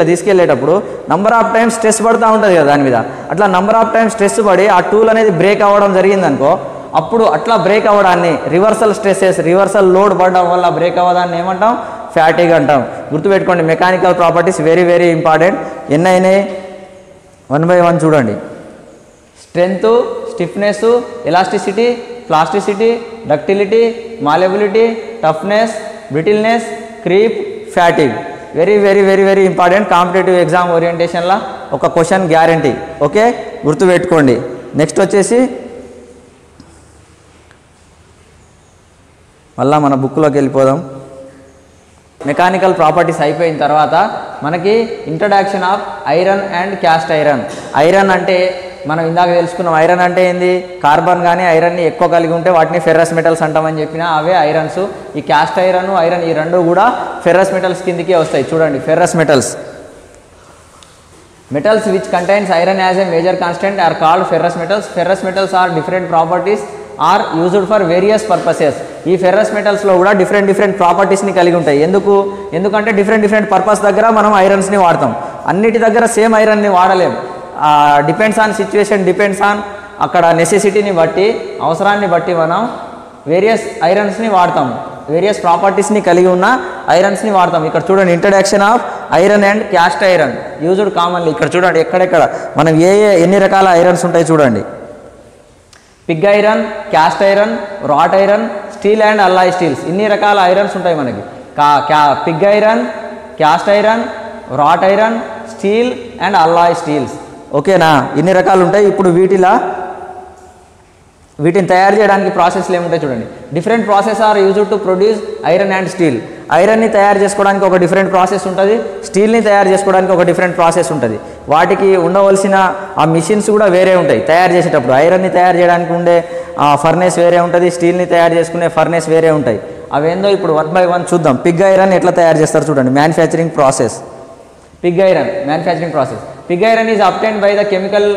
S1: తీసుకెళ్ళేటప్పుడు నంబర్ ఆఫ్ టైమ్స్ స్ట్రెస్ పడుతూ ఉంటుంది కదా దాని మీద. అట్లా నంబర్ ఆఫ్ టైమ్స్ స్ట్రెస్ పడి ఆ టూల్ అనేది బ్రేక్ అవ్వడం జరిగిందనుకో, అప్పుడు అట్లా బ్రేక్ అవ్వడాన్ని రివర్సల్ లోడ్ పడడం వల్ల బ్రేక్ అవ్వడాన్ని ఏమంటాం, ఫ్యాటిగ్ అంటాం. గుర్తుపెట్టుకోండి. Mechanical properties very very important. ఎన్నైనాయి 1 by 1 చూడండి. Strength, stiffness, elasticity, plasticity, ductility, malleability, toughness, brittleness, creep, fatigue. Very very very very important. Competitive exam ఓరియంటేషన్లో ఒక క్వశ్చన్ గ్యారంటీ. ఓకే, గుర్తుపెట్టుకోండి. నెక్స్ట్ వచ్చేసి మళ్ళీ మన బుక్లోకి వెళ్ళిపోదాం. మెకానికల్ ప్రాపర్టీస్ అయిపోయిన తర్వాత మనకి introduction of iron and cast iron. Iron అంటే మనం ఇందాక తెలుసుకున్నాం ఐరన్ అంటే ఏంది, కార్బన్ కానీ ఐరన్ని ఎక్కువ కలిగి ఉంటే వాటిని ఫెర్రస్ మెటల్స్ అంటామని చెప్పిన అవే ఐరన్స్. ఈ క్యాస్ట్ ఐరన్ ఐరన్ ఈ రెండు కూడా ఫెర్రస్ మెటల్స్ కిందికే వస్తాయి. చూడండి ferrous metals. Metals which contains iron as a major constant are called ferrous metals. Ferrous metals are different properties are used for various purposes. ఈ ferrous మెటల్స్లో కూడా different ప్రాపర్టీస్ని కలిగి ఉంటాయి. ఎందుకంటే డిఫరెంట్ పర్పస్ దగ్గర మనం ఐరన్స్ని వాడతాం. అన్నిటి దగ్గర సేమ్ ఐరన్ని వాడలేం. Depends on situation, depends on అక్కడ నెసెసిటీని బట్టి, అవసరాన్ని బట్టి మనం వేరియస్ ఐరన్స్ని వాడతాం. వేరియస్ ప్రాపర్టీస్ని కలిగి ఉన్న ఐరన్స్ని వాడతాం. ఇక్కడ చూడండి introduction of iron and cast iron used commonly. ఇక్కడ చూడండి ఎక్కడెక్కడ మనం ఎన్ని రకాల ఐరన్స్ ఉంటాయి చూడండి. Pig iron, cast iron, wrought iron, steel and alloy steels, ఇన్ని రకాల ఐరన్స్ ఉంటాయి మనకి. Pig iron, cast iron, wrought iron, steel and alloy steels. ఓకేనా, ఇన్ని రకాలు ఉంటాయి. ఇప్పుడు వీటిని తయారు చేయడానికి ప్రాసెస్లు ఏముంటాయి చూడండి. Different process are used to produce iron and steel. ఐరన్ని తయారు చేసుకోవడానికి ఒక డిఫరెంట్ ప్రాసెస్ ఉంటుంది, స్టీల్ని తయారు చేసుకోవడానికి ఒక డిఫరెంట్ ప్రాసెస్ ఉంటుంది. వాటికి ఉండవలసిన ఆ మిషన్స్ కూడా వేరే ఉంటాయి తయారు చేసేటప్పుడు. ఐరన్ని తయారు చేయడానికి ఉండే ఫర్నేస్ వేరే ఉంటుంది, స్టీల్ని తయారు చేసుకునే ఫర్నేస్ వేరే ఉంటాయి. అవేందో ఇప్పుడు 1 by 1 చూద్దాం. పిగ్ ఐరన్ ఎట్లా తయారు చేస్తారు చూడండి. Manufacturing process. Pig iron manufacturing process. Pig iron is obtained by the chemical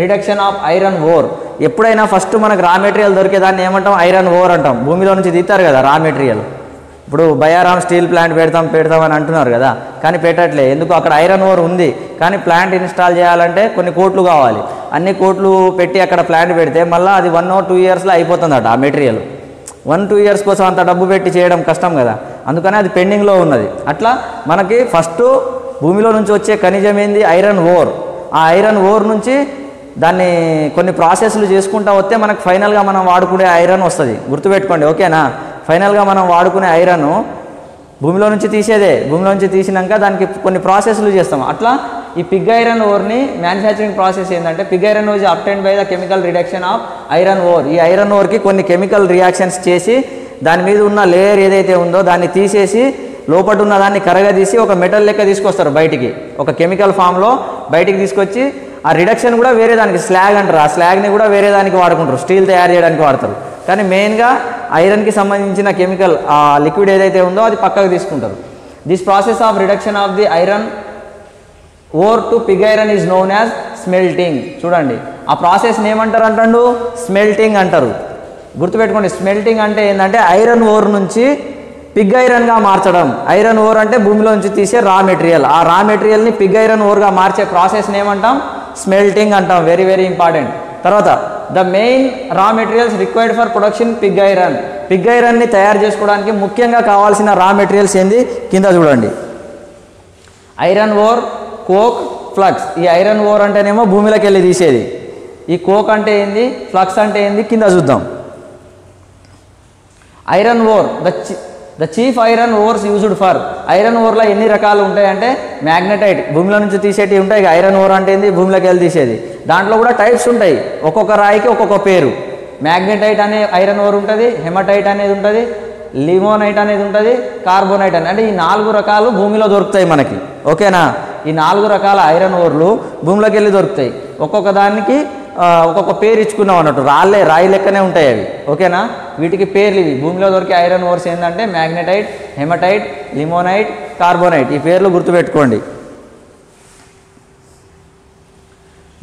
S1: reduction of iron ore. ఎప్పుడైనా ఫస్ట్ మనకు రా మెటీరియల్ దొరికేదాన్ని ఏమంటాం, ఐరన్ ఓర్ అంటాం. భూమిలో నుంచి తీస్తారు కదా రా మెటీరియల్. ఇప్పుడు బయారామ్ స్టీల్ ప్లాంట్ పెడతాం అని అంటున్నారు కదా, కానీ పెట్టట్లే. ఎందుకు, అక్కడ ఐరన్ ఓర్ ఉంది, కానీ ప్లాంట్ ఇన్స్టాల్ చేయాలంటే కొన్ని కోట్లు కావాలి. అన్ని కోట్లు పెట్టి అక్కడ ప్లాంట్ పెడితే మళ్ళీ అది 1 or 2 yearsలో అయిపోతుందట ఆ మెటీరియల్. 1-2 years కోసం అంత డబ్బు పెట్టి చేయడం కష్టం కదా, అందుకని అది పెండింగ్లో ఉన్నది. అట్లా మనకి ఫస్ట్ భూమిలో నుంచి వచ్చే ఖనిజం ఏంది, ఐరన్ ఓర్. ఆ ఐరన్ ఓర్ నుంచి దాన్ని కొన్ని ప్రాసెస్లు చేసుకుంటా వస్తే మనకు ఫైనల్గా మనం వాడుకునే ఐరన్ వస్తుంది. గుర్తుపెట్టుకోండి, ఓకేనా. ఫైనల్గా మనం వాడుకునే ఐరన్ భూమిలో నుంచి తీసేదే. భూమిలో నుంచి తీసినాక దానికి కొన్ని ప్రాసెస్లు చేస్తాం. అట్లా ఈ పిగ్ ఐరన్ ఓర్ని మ్యానుఫ్యాక్చరింగ్ ప్రాసెస్ ఏంటంటే, Pig iron ore is obtained by the chemical reduction of iron ore. ఈ ఐరన్ ఓర్కి కొన్ని కెమికల్ రియాక్షన్స్ చేసి దాని మీద ఉన్న లేయర్ ఏదైతే ఉందో దాన్ని తీసేసి లోపల ఉన్న దాన్ని కరగదీసి ఒక మెటల్ లెక్క తీసుకొస్తారు బయటికి. ఒక కెమికల్ ఫామ్లో బయటికి తీసుకొచ్చి ఆ రిడక్షన్ కూడా వేరే దానికి స్లాగ్ అంటారు. ఆ స్లాగ్ని కూడా వేరే దానికి వాడుకుంటారు, స్టీల్ తయారు చేయడానికి వాడతారు. కానీ మెయిన్గా ఐరన్కి సంబంధించిన కెమికల్ ఆ లిక్విడ్ ఏదైతే ఉందో అది పక్కకు తీసుకుంటారు. This process of reduction of the iron ore to Pig iron is known as smelting. చూడండి ఆ ప్రాసెస్ని ఏమంటారు అంటాడు, స్మెల్టింగ్ అంటారు. గుర్తుపెట్టుకోండి, స్మెల్టింగ్ అంటే ఏంటంటే ఐరన్ ఓర్ నుంచి పిగ్ ఐరన్గా మార్చడం. ఐరన్ ఓర్ అంటే భూమిలో నుంచి తీసే రా మెటీరియల్. ఆ రా మెటీరియల్ని పిగ్ ఐరన్ ఓర్గా మార్చే ప్రాసెస్ని ఏమంటాం, స్మెల్టింగ్ అంటాం. Very important. తర్వాత the main raw materials required for production pig iron. Pig ఐరన్ని తయారు చేసుకోవడానికి ముఖ్యంగా కావాల్సిన రా మెటీరియల్స్ ఏంది, కింద చూడండి. Iron ore, coke, flux. ఈ ఐరన్ ఓర్ అంటేనేమో భూమిలోకి వెళ్ళి తీసేది. ఈ కోక్ అంటే ఏంది, ఫ్లక్స్ అంటే ఏంది, కింద చూద్దాం. Iron ore the chief iron ores used for. Iron ఓర్లో ఎన్ని రకాలు ఉంటాయంటే, మ్యాగ్నెటైట్ భూమిలో నుంచి తీసేటివి ఉంటాయి. ఐరన్ ఓర్ అంటే ఏంది, భూమిలోకి వెళ్ళి తీసేది. దాంట్లో కూడా టైప్స్ ఉంటాయి, ఒక్కొక్క రాయికి ఒక్కొక్క పేరు. మ్యాగ్నెటైట్ అనే ఐరన్ ఓర్ ఉంటుంది, హెమటైట్ అనేది ఉంటుంది, లిమోనైట్ అనేది ఉంటుంది, కార్బోనైట్ అంటే ఈ 4 రకాలు భూమిలో దొరుకుతాయి మనకి. ఓకేనా, ఈ 4 రకాల ఐరన్ ఓర్లు భూమిలోకి వెళ్ళి దొరుకుతాయి. ఒక్కొక్క దానికి ఒక్కొక్క పేరు ఇచ్చుకున్నాం అన్నట్టు. రాయి లెక్కనే ఉంటాయి అవి. ఓకేనా, వీటికి పేర్లు ఇవి. భూమిలో దొరికే ఐరన్ ఓర్స్ ఏంటంటే మ్యాగ్నెటైట్, హెమటైట్, లిమోనైట్, కార్బోనైట్. ఈ పేర్లు గుర్తుపెట్టుకోండి.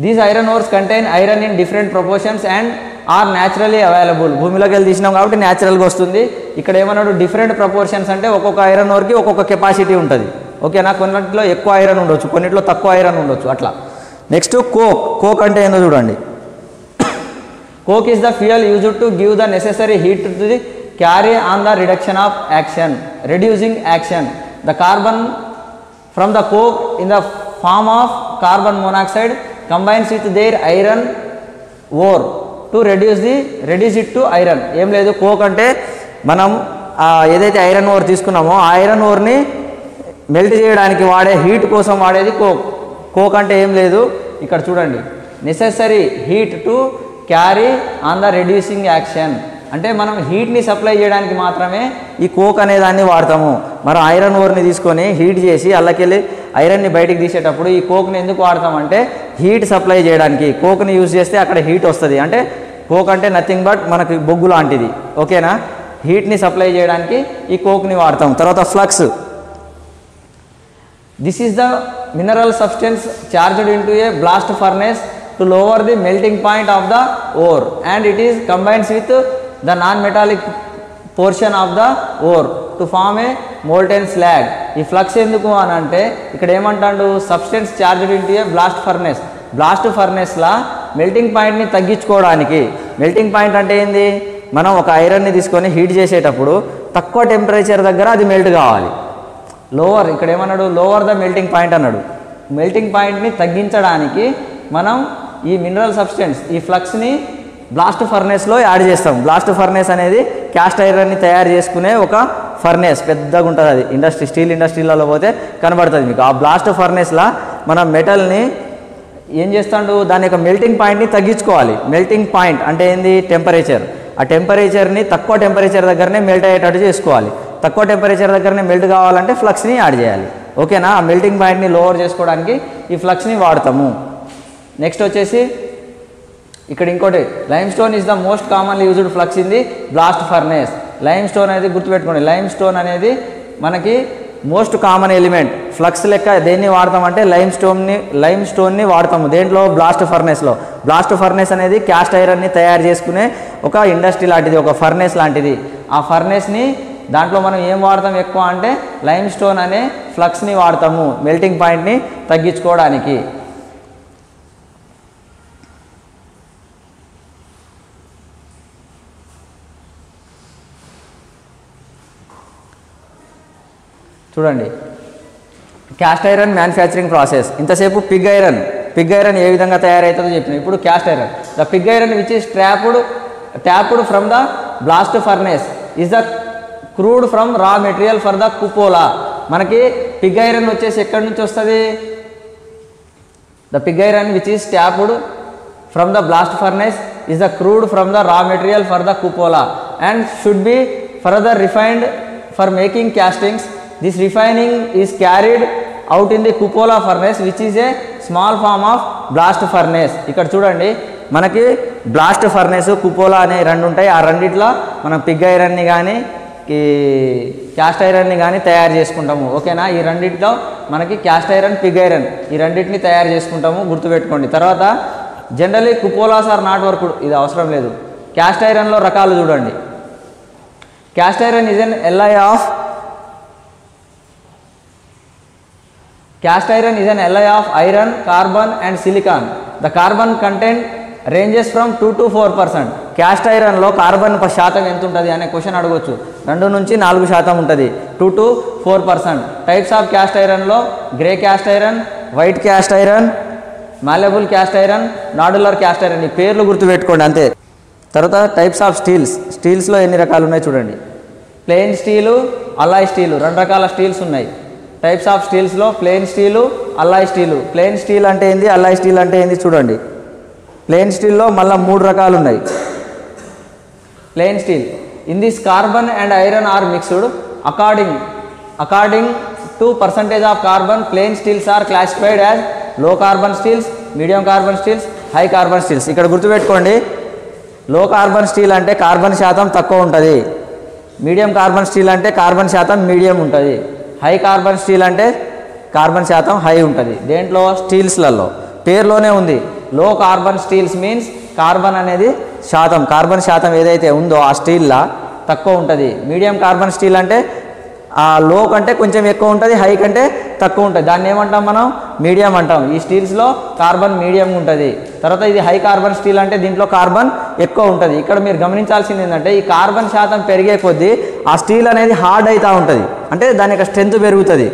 S1: These iron ores contain iron in different proportions and are naturally available. భూమిలోకి వెళ్ళి తీసినాం కాబట్టి న్యాచురల్గా వస్తుంది. ఇక్కడ ఏమన్నాడు, డిఫరెంట్ ప్రపోర్షన్స్ అంటే ఒక్కొక్క ఐరన్ ఓర్కి ఒక్కొక్క కెపాసిటీ ఉంటుంది. ఓకేనా, కొన్నిట్లో ఎక్కువ ఐరన్ ఉండొచ్చు, కొన్నిట్లో తక్కువ ఐరన్ ఉండొచ్చు. అట్లా. నెక్స్ట్ కోక్ అంటే ఏందో చూడండి. Coke is the fuel used to give the necessary heat to the carry on the reducing action. The carbon from the coke in the form of carbon monoxide combines with their iron ore to reduce it to iron. ఏం లేదు, coke అంటే మనం ఏదైతే iron ore తీసుకున్నామో ఆ iron ఓర్ని melt చేయడానికి వాడే హీట్ కోసం వాడేది కోక్ అంటే ఏం లేదు, ఇక్కడ చూడండి, necessary heat to carry on the reducing action. అంటే మనం హీట్ని సప్లై చేయడానికి మాత్రమే ఈ కోక్ అనే దాన్ని వాడతాము. మనం ఐరన్ ఓర్ని తీసుకొని హీట్ చేసి అల్లకెళ్ళి ఐరన్ని బయటికి తీసేటప్పుడు ఈ కోక్ని ఎందుకు వాడతామంటే హీట్ సప్లై చేయడానికి. కోక్ని యూజ్ చేస్తే అక్కడ హీట్ వస్తుంది. అంటే కోక్ అంటే నథింగ్ బట్ మనకి బొగ్గు లాంటిది. ఓకేనా? హీట్ని సప్లై చేయడానికి ఈ కోక్ని వాడతాం. తర్వాత flux. This is the mineral substance charged into A blast furnace to lower the melting point of the ore and it is combines with the non-metallic portion of the ore to form a molten slag. ఈ flux ఎందుకు అని అంటే ఇక్కడ ఏమంటాడు, substance charged into ఏ blast furnace. Blast ఫర్నేస్లా melting పాయింట్ని తగ్గించుకోవడానికి. Melting point అంటే ఏంది, మనం ఒక ఐరన్ని తీసుకొని హీట్ చేసేటప్పుడు తక్కువ టెంపరేచర్ దగ్గర అది మెల్ట్ కావాలి. లోవర్, ఇక్కడ ఏమన్నాడు, లోవర్ ద మెల్టింగ్ పాయింట్ అన్నాడు. మెల్టింగ్ పాయింట్ని తగ్గించడానికి మనం ఈ మినరల్ సబ్స్టెన్స్ ఈ ఫ్లక్స్ని బ్లాస్ట్ ఫర్నేస్లో యాడ్ చేస్తాం. బ్లాస్ట్ ఫర్నేస్ అనేది క్యాస్ట్ ఐరన్ని తయారు చేసుకునే ఒక ఫర్నేస్, పెద్దగా ఉంటుంది అది. ఇండస్ట్రీ, స్టీల్ ఇండస్ట్రీలలో పోతే కనబడుతుంది మీకు. ఆ బ్లాస్ట్ ఫర్నేస్లో మనం మెటల్ని ఏం చేస్తాడు, దాని యొక్క మెల్టింగ్ పాయింట్ని తగ్గించుకోవాలి. మెల్టింగ్ పాయింట్ అంటే ఏంది, టెంపరేచర్. ఆ టెంపరేచర్ని తక్కువ టెంపరేచర్ దగ్గరనే మెల్ట్ అయ్యేటట్టు చేసుకోవాలి. తక్కువ టెంపరేచర్ దగ్గరనే మెల్ట్ కావాలంటే ఫ్లక్స్ని యాడ్ చేయాలి. ఓకేనా? ఆ మెల్టింగ్ పాయింట్ని లోవర్ చేసుకోవడానికి ఈ ఫ్లక్స్ని వాడతాము. నెక్స్ట్ వచ్చేసి ఇక్కడ ఇంకోటి, lime stone is the most commonly used flux in the blast furnace. Lime stone అనేది గుర్తుపెట్టుకోండి. లైమ్ స్టోన్ అనేది మనకి మోస్ట్ కామన్ ఎలిమెంట్. ఫ్లక్స్ లెక్క దేన్ని వాడతామంటే లైమ్ స్టోన్ని వాడతాము. దేంట్లో, బ్లాస్ట్ ఫర్నేస్లో. బ్లాస్ట్ ఫర్నేస్ అనేది క్యాస్ట్ ఐరన్ని తయారు చేసుకునే ఒక ఇండస్ట్రీ లాంటిది, ఒక ఫర్నేస్ లాంటిది. ఆ ఫర్నేస్ని దాంట్లో మనం ఏం వాడతాం ఎక్కువ అంటే లైమ్ స్టోన్ అనే ఫ్లక్స్ని వాడతాము మెల్టింగ్ పాయింట్ని తగ్గించుకోవడానికి. చూడండి, క్యాస్ట్ ఐరన్ మ్యానుఫ్యాక్చరింగ్ ప్రాసెస్. ఇంతసేపు పిగ్ ఐరన్ ఏ విధంగా తయారవుతుందో చెప్పిన. ఇప్పుడు cast iron. The pig iron which is tapped from the blast furnace is the crude from raw material for the cupola. మనకి పిగ్ ఐరన్ వచ్చేసి ఎక్కడి నుంచి వస్తుంది, the pig iron which is tapped from the blast furnace is the crude from the raw material for the cupola and should be further refined for making castings. This refining is carried out in the cupola furnace which is a small form of blast furnace. ఇక్కడ చూడండి, మనకి blast furnace, కుపోలా అనే రెండు ఉంటాయి. ఆ రెండిట్లో మనం Pig ఐరన్ని కానీ క్యాస్ట్ ఐరన్ని కానీ తయారు చేసుకుంటాము. ఓకేనా? ఈ రెండిట్లో మనకి క్యాస్ట్ ఐరన్, పిగ్ ఐరన్ ఈ రెండింటిని తయారు చేసుకుంటాము, గుర్తుపెట్టుకోండి. తర్వాత generally cupolas are not worked, ఇది అవసరం లేదు. క్యాస్ట్ ఐరన్లో రకాలు చూడండి. Cast iron is an alloy of iron, carbon and silicon. The carbon content ranges from 2 to 4%. Caste ఐరన్లో carbon శాతం ఎంత ఉంటుంది అనే క్వశ్చన్ అడగవచ్చు. 2 నుంచి 4% ఉంటుంది, 2 to 4%. టైప్స్ ఆఫ్ క్యాస్ట్ ఐరన్లో grey cast iron, white cast iron, malleable cast iron, nodular cast iron. ఈ పేర్లు గుర్తుపెట్టుకోండి అంతే. తర్వాత టైప్స్ ఆఫ్ స్టీల్స్లో ఎన్ని రకాలు ఉన్నాయి చూడండి. ప్లెయిన్ స్టీలు, అలాయ్ స్టీలు, 2 రకాల స్టీల్స్ ఉన్నాయి. టైప్స్ ఆఫ్ స్టీల్స్లో plain steel, alloy steel. Plain steel అంటే ఏంది, అల్లాయ్ స్టీల్ అంటే ఏంది చూడండి. ప్లెయిన్ స్టీల్లో మళ్ళీ 3 రకాలు ఉన్నాయి. Plain steel, in this carbon and iron are mixed according to percentage of carbon. Plain steels are classified as low carbon steels, medium carbon steels, high carbon steels. ఇక్కడ గుర్తుపెట్టుకోండి, లో carbon steel అంటే carbon శాతం తక్కువ ఉంటుంది. Medium carbon steel అంటే carbon శాతం medium ఉంటుంది. హై కార్బన్ స్టీల్ అంటే కార్బన్ శాతం హై ఉంటుంది. దేంట్లో, స్టీల్స్లలో. పేరులోనే ఉంది. లో కార్బన్ స్టీల్స్ మీన్స్ కార్బన్ అనేది కార్బన్ శాతం ఏదైతే ఉందో ఆ స్టీల్లో తక్కువ ఉంటుంది. మీడియం కార్బన్ స్టీల్ అంటే ఆ లో కంటే కొంచెం ఎక్కువ ఉంటుంది, హై కంటే తక్కువ ఉంటుంది. దాన్ని ఏమంటాం మనం, మీడియం అంటాం. ఈ స్టీల్స్లో కార్బన్ మీడియం ఉంటుంది. తర్వాత ఇది హై కార్బన్ స్టీల్ అంటే దీంట్లో కార్బన్ ఎక్కువ ఉంటుంది. ఇక్కడ మీరు గమనించాల్సింది ఏంటంటే ఈ కార్బన్ శాతం పెరిగే కొద్దీ ఆ స్టీల్ అనేది హార్డ్ అవుతూ ఉంటుంది, అంటే దాని యొక్క స్ట్రెంత్ పెరుగుతుంది.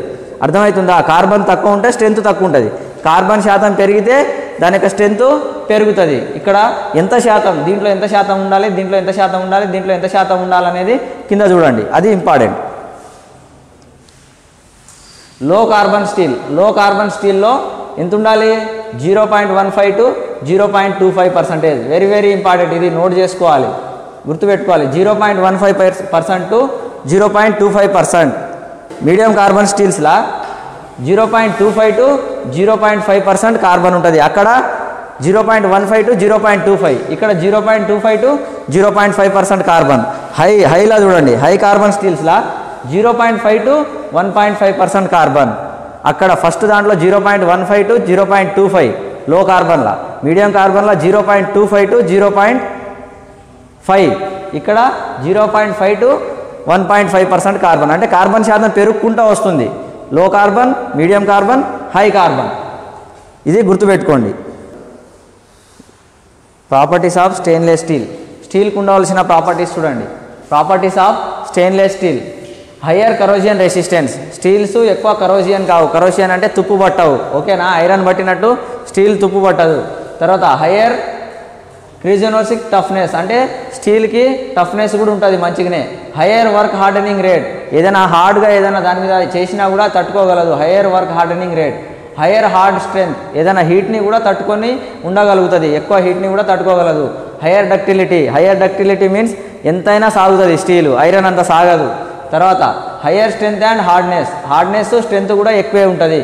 S1: అర్థమవుతుందా? కార్బన్ తక్కువ ఉంటే స్ట్రెంత్ తక్కువ ఉంటుంది, కార్బన్ శాతం పెరిగితే దాని యొక్క స్ట్రెంత్ పెరుగుతుంది. ఇక్కడ ఎంత శాతం, దీంట్లో ఎంత శాతం ఉండాలి, దీంట్లో ఎంత శాతం ఉండాలి, దీంట్లో ఎంత శాతం ఉండాలనేది కింద చూడండి, అది ఇంపార్టెంట్. లో కార్బన్ స్టీల్లో ఎంత ఉండాలి, 0.15 to 0.25%. వెరీ వెరీ ఇంపార్టెంట్, ఇది నోట్ చేసుకోవాలి. గుర్తుపెట్టుకోవాలి 0.15% టు 0.25%. మీడియం కార్బన్ స్టీల్స్లా 0.25 టు 0.5% కార్బన్ ఉంటుంది. అక్కడ 0.15 టు 0.25, ఇక్కడ 0.25 టు 0.5% కార్బన్. హైలా చూడండి, హై కార్బన్ స్టీల్స్లా 0.5 టు 1.5% కార్బన్. అక్కడ ఫస్ట్ దాంట్లో 0.15 టు 0.25 లో కార్బన్లా. మీడియం కార్బన్లా 0.25 టు 0.5, ఇక్కడ 0.5 టు 1.5% కార్బన్. అంటే కార్బన్ శాతం పెరుగుకుంటూ వస్తుంది. Low carbon, medium carbon, high carbon. ఇది గుర్తుపెట్టుకోండి. Properties of stainless steel. స్టీల్కి ఉండవలసిన ప్రాపర్టీస్ చూడండి. Properties of stainless steel: higher corrosion resistance. Steels ఎక్కువ కరోజియన్ కావు. కరోజియన్ అంటే తుప్పు పట్టవు. ఓకేనా? ఐరన్ పట్టినట్టు స్టీల్ తుప్పు పట్టదు. తర్వాత హయ్యర్ క్రిజనోసిక్ టఫ్నెస్, అంటే స్టీల్కి టఫ్నెస్ కూడా ఉంటుంది మంచిగానే. హయ్యర్ వర్క్ హార్డనింగ్ రేట్, ఏదైనా హార్డ్గా ఏదైనా దాని మీద చేసినా కూడా తట్టుకోగలదు. Higher work hardening rate. Higher hard strength, ఏదైనా హీట్ని కూడా తట్టుకొని ఉండగలుగుతుంది, ఎక్కువ హీట్ని కూడా తట్టుకోగలదు. Higher ductility. Higher ductility means ఎంతైనా సాగుతుంది స్టీలు, ఐరన్ అంత సాగదు. తర్వాత higher strength and hardness. Hardness strength కూడా ఎక్కువే ఉంటుంది.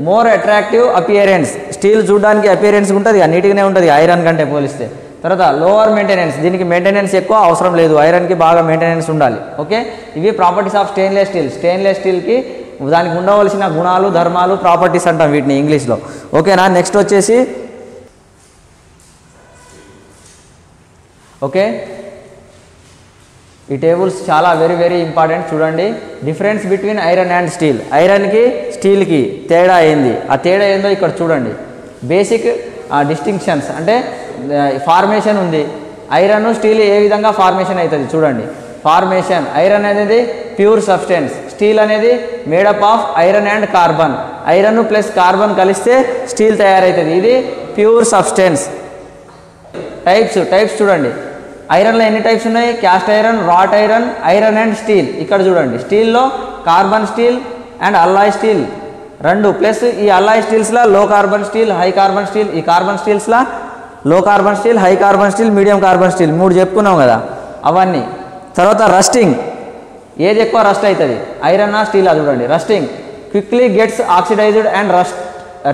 S1: More attractive appearance. స్టీల్ చూడడానికి అపియరెన్స్ ఉంటుంది, నీట్గానే ఉంటుంది ఐరన్ కంటే పోలిస్తే. తర్వాత లోవర్ మెయింటెనెన్స్. దీనికి మెయింటెనెన్స్ ఎక్కువ అవసరం లేదు, ఐరన్కి బాగా మెయింటెనెన్స్ ఉండాలి. ఓకే, ఇవి properties of stainless steel. Stainless స్టీల్కి దానికి ఉండవలసిన గుణాలు, ధర్మాలు, ప్రాపర్టీస్ అంటాం వీటిని ఇంగ్లీష్లో. ఓకేనా? నెక్స్ట్ వచ్చేసి ఓకే, ఈ టేబుల్స్ చాలా వెరీ వెరీ ఇంపార్టెంట్. చూడండి, difference between iron and steel. ఐరన్కి స్టీల్కి తేడా ఏంది, ఆ తేడా ఏందో ఇక్కడ చూడండి. బేసిక్ డిస్టింక్షన్స్ అంటే ఫార్మేషన్ ఉంది. ఐరన్ స్టీల్ ఏ విధంగా ఫార్మేషన్ అవుతుంది చూడండి. ఫార్మేషన్: ఐరన్ అనేది ప్యూర్ సబ్స్టెన్స్, స్టీల్ అనేది made up of iron and carbon. Iron plus carbon కలిస్తే స్టీల్ తయారవుతుంది, ఇది ప్యూర్ సబ్స్టెన్స్. టైప్స్ చూడండి. ఐరన్లో ఎన్ని టైప్స్ ఉన్నాయి? Cast iron, wrought iron, iron and steel. ఇక్కడ చూడండి, స్టీల్లో carbon steel and alloy steel రెండు, ప్లస్ ఈ అల్లాయ్ స్టీల్స్లో low carbon steel, high carbon steel. ఈ కార్బన్ స్టీల్స్లో low carbon steel, high carbon steel, medium carbon steel, మూడు చెప్పుకున్నాం కదా అవన్నీ. తర్వాత రస్టింగ్. ఏది ఎక్కువ రస్ట్ అవుతుంది, ఐరన్నా స్టీలా? చూడండి, rusting: quickly gets oxidized and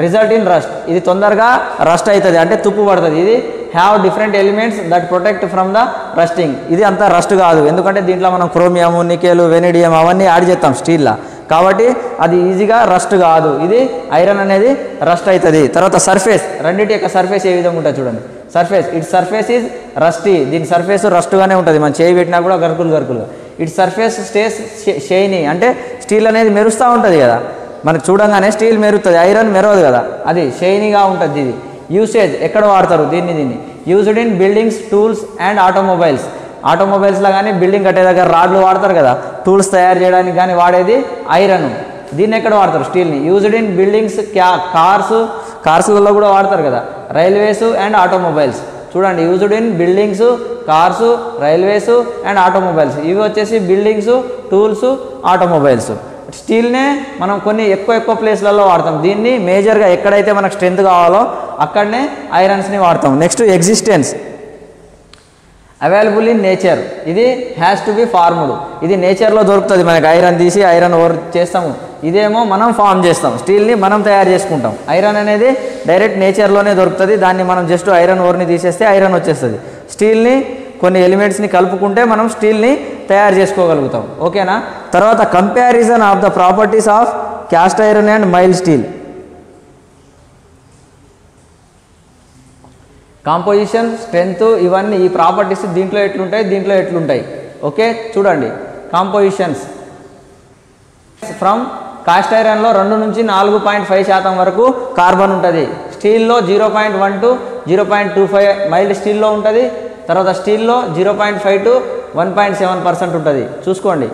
S1: result in rust. ఇది తొందరగా రస్ట్ అవుతుంది, అంటే తుప్పు పడుతుంది. ఇది have different elements that protect from the rusting. ఇది అంతా రస్ట్ కాదు, ఎందుకంటే దీంట్లో మనం క్రోమియం, నికెల్, వెనిడియం అవన్నీ యాడ్ చేస్తాం స్టీల్లో, కాబట్టి అది ఈజీగా రస్ట్ కాదు. ఇది ఐరన్ అనేది రస్ట్ అవుతుంది. తర్వాత సర్ఫేస్. రెండింటి యొక్క సర్ఫేస్ ఏ విధంగా ఉంటుంది చూడండి. Surface: it surface is rusty. దీని సర్ఫేస్ రస్ట్గానే ఉంటుంది, మనం చేయి పెట్టినా కూడా గరుకులుగా. ఇట్ సర్ఫేస్ స్టేస్ షైనీ, అంటే స్టీల్ అనేది మెరుస్తూ ఉంటుంది కదా, మనకు చూడంగానే స్టీల్ మెరుస్తుంది, ఐరన్ మెరవదు కదా, అది షైనీగా ఉంటుంది. ఇది యూసేజ్: ఎక్కడ వాడతారు దీన్ని used in buildings, tools and automobiles. ఆటోమొబైల్స్లో కానీ బిల్డింగ్ కట్టే దగ్గర రాడ్లు వాడతారు కదా, టూల్స్ తయారు చేయడానికి కానీ వాడేది ఐరన్. దీన్ని ఎక్కడ వాడతారు? స్టీల్ని. యూజ్డ్ ఇన్ బిల్డింగ్స్, కార్స్లలో కూడా వాడతారు కదా, రైల్వేస్ అండ్ ఆటోమొబైల్స్. చూడండి, used in buildings, cars, railways and automobiles. ఇవి వచ్చేసి బిల్డింగ్స్, టూల్స్, ఆటోమొబైల్స్. స్టీల్నే మనం కొన్ని ఎక్కువ ప్లేస్లలో వాడతాం. దీన్ని మేజర్గా ఎక్కడైతే మనకు స్ట్రెంత్ కావాలో అక్కడనే ఐరన్స్ని వాడతాం. Next existence: available in nature. ఇది హ్యాస్ టు బి ఫార్మ్డ్. ఇది నేచర్లో దొరుకుతుంది మనకి. ఐరన్ తీసి ఐరన్ ఓర్ చేస్తాము, ఇదేమో మనం ఫామ్ చేస్తాం. స్టీల్ని మనం తయారు చేసుకుంటాం. ఐరన్ అనేది డైరెక్ట్ నేచర్లోనే దొరుకుతుంది, దాన్ని మనం జస్ట్ ఐరన్ ఓర్ని తీసేస్తే ఐరన్ వచ్చేస్తుంది. స్టీల్ని కొన్ని ఎలిమెంట్స్ని కలుపుకుంటే మనం స్టీల్ని తయారు చేసుకోగలుగుతాం. ఓకేనా? తర్వాత comparison of the properties of cast iron and mild steel. Composition, strength, ఇవన్నీ ఈ ప్రాపర్టీస్ దీంట్లో ఎట్లుంటాయి, దీంట్లో ఎట్లుంటాయి. ఓకే, చూడండి. కాంపోజిషన్స్: ఫ్రమ్ కాస్ట్ ఐరన్లో 2 నుంచి 4.5% వరకు కార్బన్ ఉంటుంది. స్టీల్లో 0.1 టు 0.25 మైల్డ్ స్టీల్లో ఉంటుంది. తర్వాత స్టీల్లో 0.5 టు 1.7% ఉంటుంది. చూసుకోండి,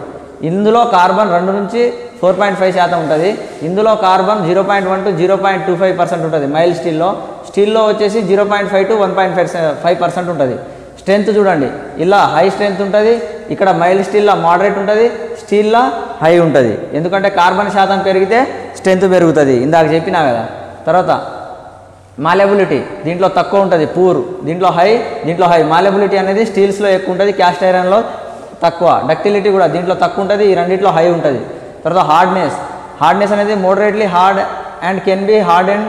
S1: ఇందులో కార్బన్ 2 నుంచి 4.5% ఉంటుంది. ఇందులో కార్బన్ 0.1 టు 0.25% ఉంటుంది మైల్డ్ స్టీల్లో. స్టీల్లో వచ్చేసి 0.5 టు 1.5% ఉంటుంది. స్ట్రెంత్ చూడండి, ఇలా హై స్ట్రెంత్ ఉంటుంది. ఇక్కడ మైల్డ్ స్టీల్లో మోడరేట్ ఉంటుంది, స్టీల్లో హై ఉంటుంది. ఎందుకంటే కార్బన్ శాతం పెరిగితే స్ట్రెంత్ పెరుగుతుంది, ఇందాక చెప్పినా కదా. తర్వాత మాలెబిలిటీ దీంట్లో తక్కువ ఉంటుంది, పూర్, దీంట్లో హై. మాలెబిలిటీ అనేది స్టీల్స్లో ఎక్కువ ఉంటుంది, క్యాస్ట్ ఐరన్లో తక్కువ. డక్టిలిటీ కూడా దీంట్లో తక్కువ ఉంటుంది, ఈ రెండిట్లో హై ఉంటుంది. తర్వాత హార్డ్నెస్ అనేది moderately hard and can be harden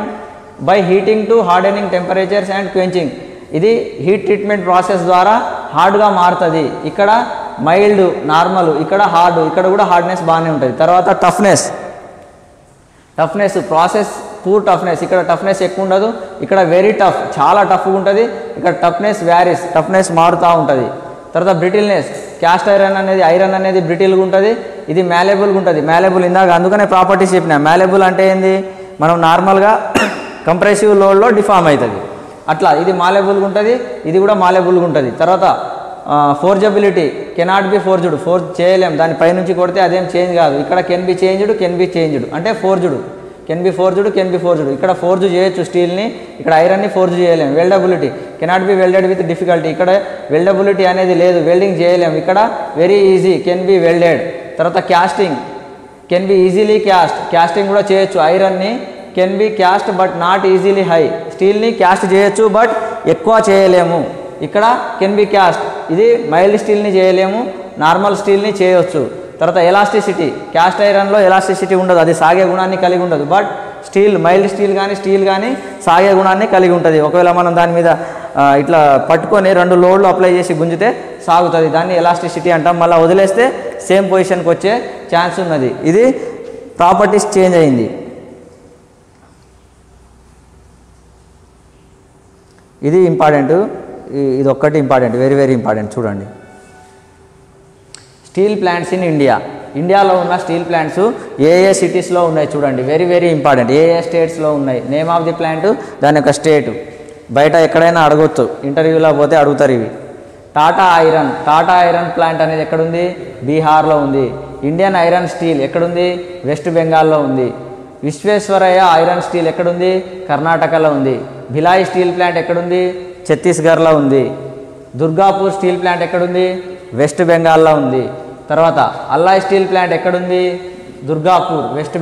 S1: by heating to hardening temperatures and quenching. ఇది హీట్ ట్రీట్మెంట్ ప్రాసెస్ ద్వారా హార్డ్గా మారుతుంది. ఇక్కడ మైల్డ్, నార్మల్, ఇక్కడ హార్డ్, ఇక్కడ కూడా హార్డ్నెస్ బాగానే ఉంటుంది. తర్వాత టఫ్నెస్ ప్రాసెస్ పూర్ టఫ్నెస్, ఇక్కడ టఫ్నెస్ ఎక్కువ ఉండదు, ఇక్కడ వెరీ టఫ్, చాలా టఫ్గా ఉంటుంది. ఇక్కడ టఫ్నెస్ మారుతూ ఉంటుంది. తర్వాత బ్రిటిల్నెస్, క్యాస్ట్ ఐరన్ అనేది బ్రిటిల్గా ఉంటుంది, ఇది మ్యాలెబుల్గా ఉంటుంది. మ్యాలెబుల్ ఇందాక అందుకనే ప్రాపర్టీస్ చెప్పిన. మ్యాలెబుల్ అంటే ఏంది, మనం నార్మల్గా కంప్రెసివ్ లోడ్లో డిఫామ్ అవుతుంది అట్లా. ఇది మాలెబుల్గా ఉంటుంది, ఇది కూడా మాలెబుల్గా ఉంటుంది. తర్వాత forgeability, cannot be forged, forge చేయలేం, దాని పైనుంచి కొడితే అదేం చేంజ్ కాదు. ఇక్కడ కెన్ బి చేంజ్డ్ అంటే ఫోర్జ్డ్, కెన్ బి ఫోర్జ్డ్. ఇక్కడ ఫోర్జ్ చేయొచ్చు స్టీల్ని, ఇక్కడ ఐరన్ని ఫోర్జ్ చేయలేం. Weldability, cannot be welded with difficulty, ఇక్కడ వెల్డబిలిటీ అనేది లేదు, వెల్డింగ్ చేయలేం. ఇక్కడ very easy, can be welded. తర్వాత casting, can be easily casting కూడా చేయొచ్చు. ఐరన్ని can be cast but not easily high, స్టీల్ని క్యాస్ట్ చేయొచ్చు బట్ ఎక్కువ చేయలేము. ఇక్కడ కెన్ బి క్యాస్ట్, ఇది మైల్డ్ స్టీల్ని చేయలేము, నార్మల్ స్టీల్ని చేయొచ్చు. తర్వాత ఎలాస్టిసిటీ, క్యాస్ట్ ఐరన్లో ఎలాస్టిసిటీ ఉండదు, అది సాగే గుణాన్ని కలిగి ఉండదు. బట్ మైల్డ్ స్టీల్ కానీ సాగే గుణాన్ని కలిగి ఉంటుంది. ఒకవేళ మనం దాని మీద ఇట్లా పట్టుకొని 2 లోడ్లు అప్లై చేసి గుంజితే సాగుతుంది, దాన్ని ఎలాస్టిసిటీ అంటాం. మళ్ళీ వదిలేస్తే సేమ్ పొజిషన్కి వచ్చే ఛాన్స్ ఉన్నది. ఇది ప్రాపర్టీస్ చేంజ్ అయింది. ఇది ఇంపార్టెంట్, ఇది ఒక్కటి ఇంపార్టెంట్, వెరీ వెరీ ఇంపార్టెంట్. చూడండి, స్టీల్ ప్లాంట్స్ ఇన్ ఇండియాలో ఉన్న స్టీల్ ప్లాంట్స్ ఏ సిటీస్లో ఉన్నాయి చూడండి, వెరీ వెరీ ఇంపార్టెంట్. ఏ స్టేట్స్లో ఉన్నాయి, నేమ్ ఆఫ్ ది ప్లాంట్, దాని యొక్క స్టేటు. బయట ఎక్కడైనా అడగొచ్చు, ఇంటర్వ్యూలో పోతే అడుగుతారు ఇవి. టాటా ఐరన్ ప్లాంట్ అనేది ఎక్కడుంది, బీహార్లో ఉంది. ఇండియన్ ఐరన్ స్టీల్ ఎక్కడుంది, వెస్ట్ బెంగాల్లో ఉంది. విశ్వేశ్వరయ్య ఐరన్ స్టీల్ ఎక్కడుంది, కర్ణాటకలో ఉంది. భిలాయ్ స్టీల్ ప్లాంట్ ఎక్కడుంది, ఛత్తీస్గఢ్లో ఉంది. దుర్గాపూర్ స్టీల్ ప్లాంట్ ఎక్కడుంది, వెస్ట్ బెంగాల్లో ఉంది. తర్వాత అల్లాయ్ స్టీల్ ప్లాంట్ ఎక్కడుంది, దుర్గాపూర్, వెస్ట్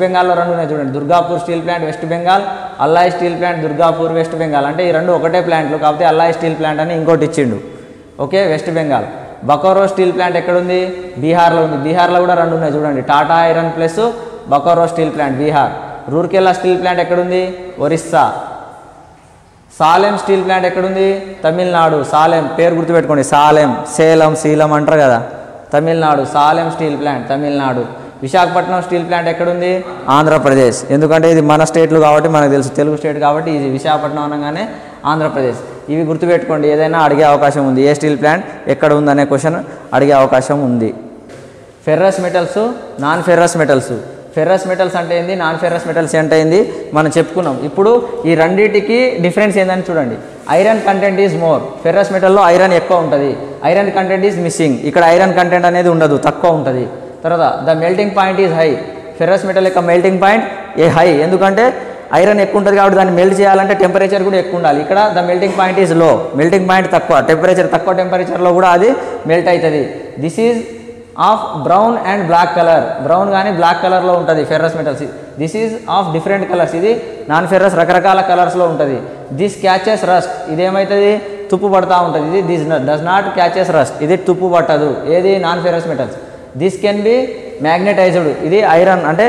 S1: బెంగాల్లో 2 ఉన్నాయి చూడండి. Durgapur steel plant west Bengal, alloy steel plant Durgapur west Bengal. అంటే ఈ 2 ఒకటే ప్లాంట్లు, కాకపోతే అల్లాయ్ స్టీల్ ప్లాంట్ అని ఇంకోటి ఇచ్చిండు. Okay, West Bengal. Bokaro steel plant ఎక్కడుంది, బీహార్లో ఉంది. బీహార్లో కూడా 2 ఉన్నాయి చూడండి, Tata iron plus Bokaro steel plant, Bihar. Rourkela steel plant ఎక్కడుంది, ఒరిస్సా. సాలెం స్టీల్ ప్లాంట్ ఎక్కడుంది, తమిళనాడు. సాలెం పేరు గుర్తుపెట్టుకోండి, సేలం అంటారు కదా, Tamil Nadu. Salem steel plant Tamil Nadu. Visakhapatnam steel plant ఎక్కడుంది, ఆంధ్రప్రదేశ్. ఎందుకంటే ఇది మన స్టేట్లు కాబట్టి మనకు తెలుసు, తెలుగు స్టేట్ కాబట్టి ఇది విశాఖపట్నం అనగానే ఆంధ్రప్రదేశ్. ఇవి గుర్తుపెట్టుకోండి, ఏదైనా అడిగే అవకాశం ఉంది. ఏ స్టీల్ ప్లాంట్ ఎక్కడ ఉందనే క్వశ్చన్ అడిగే అవకాశం ఉంది. Ferrous metals, non ferrous metals. Ferrous metals అంటే ఏంది, నాన్ ఫెర్రస్ మెటల్స్ అంటే ఏంది మనం చెప్పుకున్నాం. ఇప్పుడు ఈ రెండింటికి డిఫరెన్స్ ఏందని చూడండి. Iron content is more, ferrous మెటల్లో ఐరన్ ఎక్కువ ఉంటుంది. ఐరన్ కంటెంట్ ఈజ్ మిస్సింగ్, ఇక్కడ ఐరన్ కంటెంట్ అనేది ఉండదు, తక్కువ ఉంటుంది. తర్వాత the melting point is high, ferrous metal యొక్క మెల్టింగ్ పాయింట్ హై, ఎందుకంటే ఐరన్ ఎక్కువ ఉంటుంది కాబట్టి దాన్ని మెల్ట్ చేయాలంటే టెంపరేచర్ కూడా ఎక్కువ ఉండాలి. ఇక్కడ the melting point is low, melting point తక్కువ, తక్కువ టెంపరేచర్లో కూడా అది మెల్ట్ అవుతుంది. This is of brown and black colour, brown కానీ బ్లాక్ కలర్లో ఉంటుంది ferrous metals. This is of different colours, ఇది నాన్ ఫెర్రస్ రకరకాల కలర్స్లో ఉంటుంది. దిస్ క్యాచెస్ రస్ట్, ఇదేమవుతుంది, తుప్పు పడుతూ ఉంటుంది. ఇది this does not catches rust, ఇది తుప్పు పట్టదు. ఏది, non ferrous metals. This can be magnetised, ఇది ఐరన్ అంటే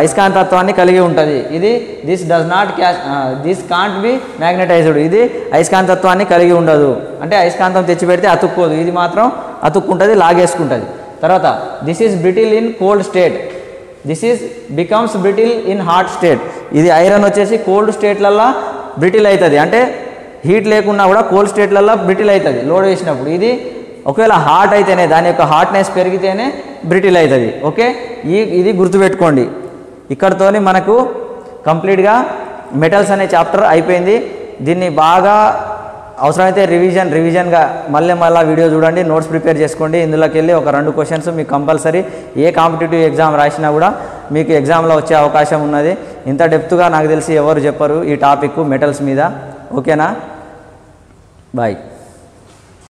S1: అయస్కాంతత్వాన్ని కలిగి ఉంటుంది. ఇది దిస్ కాంట్ బి మ్యాగ్నెటైజ్డ్, ఇది అయస్కాంతత్వాన్ని కలిగి ఉండదు. అంటే అయస్కాంతం తెచ్చిపెడితే అతుక్కోదు, ఇది మాత్రం అతుక్కుంటుంది, లాగేసుకుంటుంది. తర్వాత this is brittle in cold state, this is becomes brittle in hot state. ఇది ఐరన్ వచ్చేసి కోల్డ్ స్టేట్లల్లో బ్రిటిల్ అవుతుంది, అంటే హీట్ లేకున్నా కూడా కోల్డ్ స్టేట్లల్లో బ్రిటిల్ అవుతుంది లోడ్ వేసినప్పుడు. ఇది ఒకవేళ హాట్ అయితేనే, దాని యొక్క హాట్నెస్ పెరిగితేనే బ్రిటిల్ అవుతుంది. ఓకే, ఇది గుర్తుపెట్టుకోండి. ఇక్కడతోని మనకు కంప్లీట్గా మెటల్స్ అనే చాప్టర్ అయిపోయింది. దీన్ని బాగా అవసరమైతే రివిజన్గా మళ్ళీ వీడియో చూడండి, నోట్స్ ప్రిపేర్ చేసుకోండి. ఇందులోకి వెళ్ళి ఒక 2 క్వశ్చన్స్ మీకు కంపల్సరీ ఏ కాంపిటేటివ్ ఎగ్జామ్ రాసినా కూడా మీకు ఎగ్జామ్లో వచ్చే అవకాశం ఉన్నది. ఇంత డెప్త్గా నాకు తెలిసి ఎవరు చెప్పరు ఈ టాపిక్ మెటల్స్ మీద. ఓకేనా, బాయ్.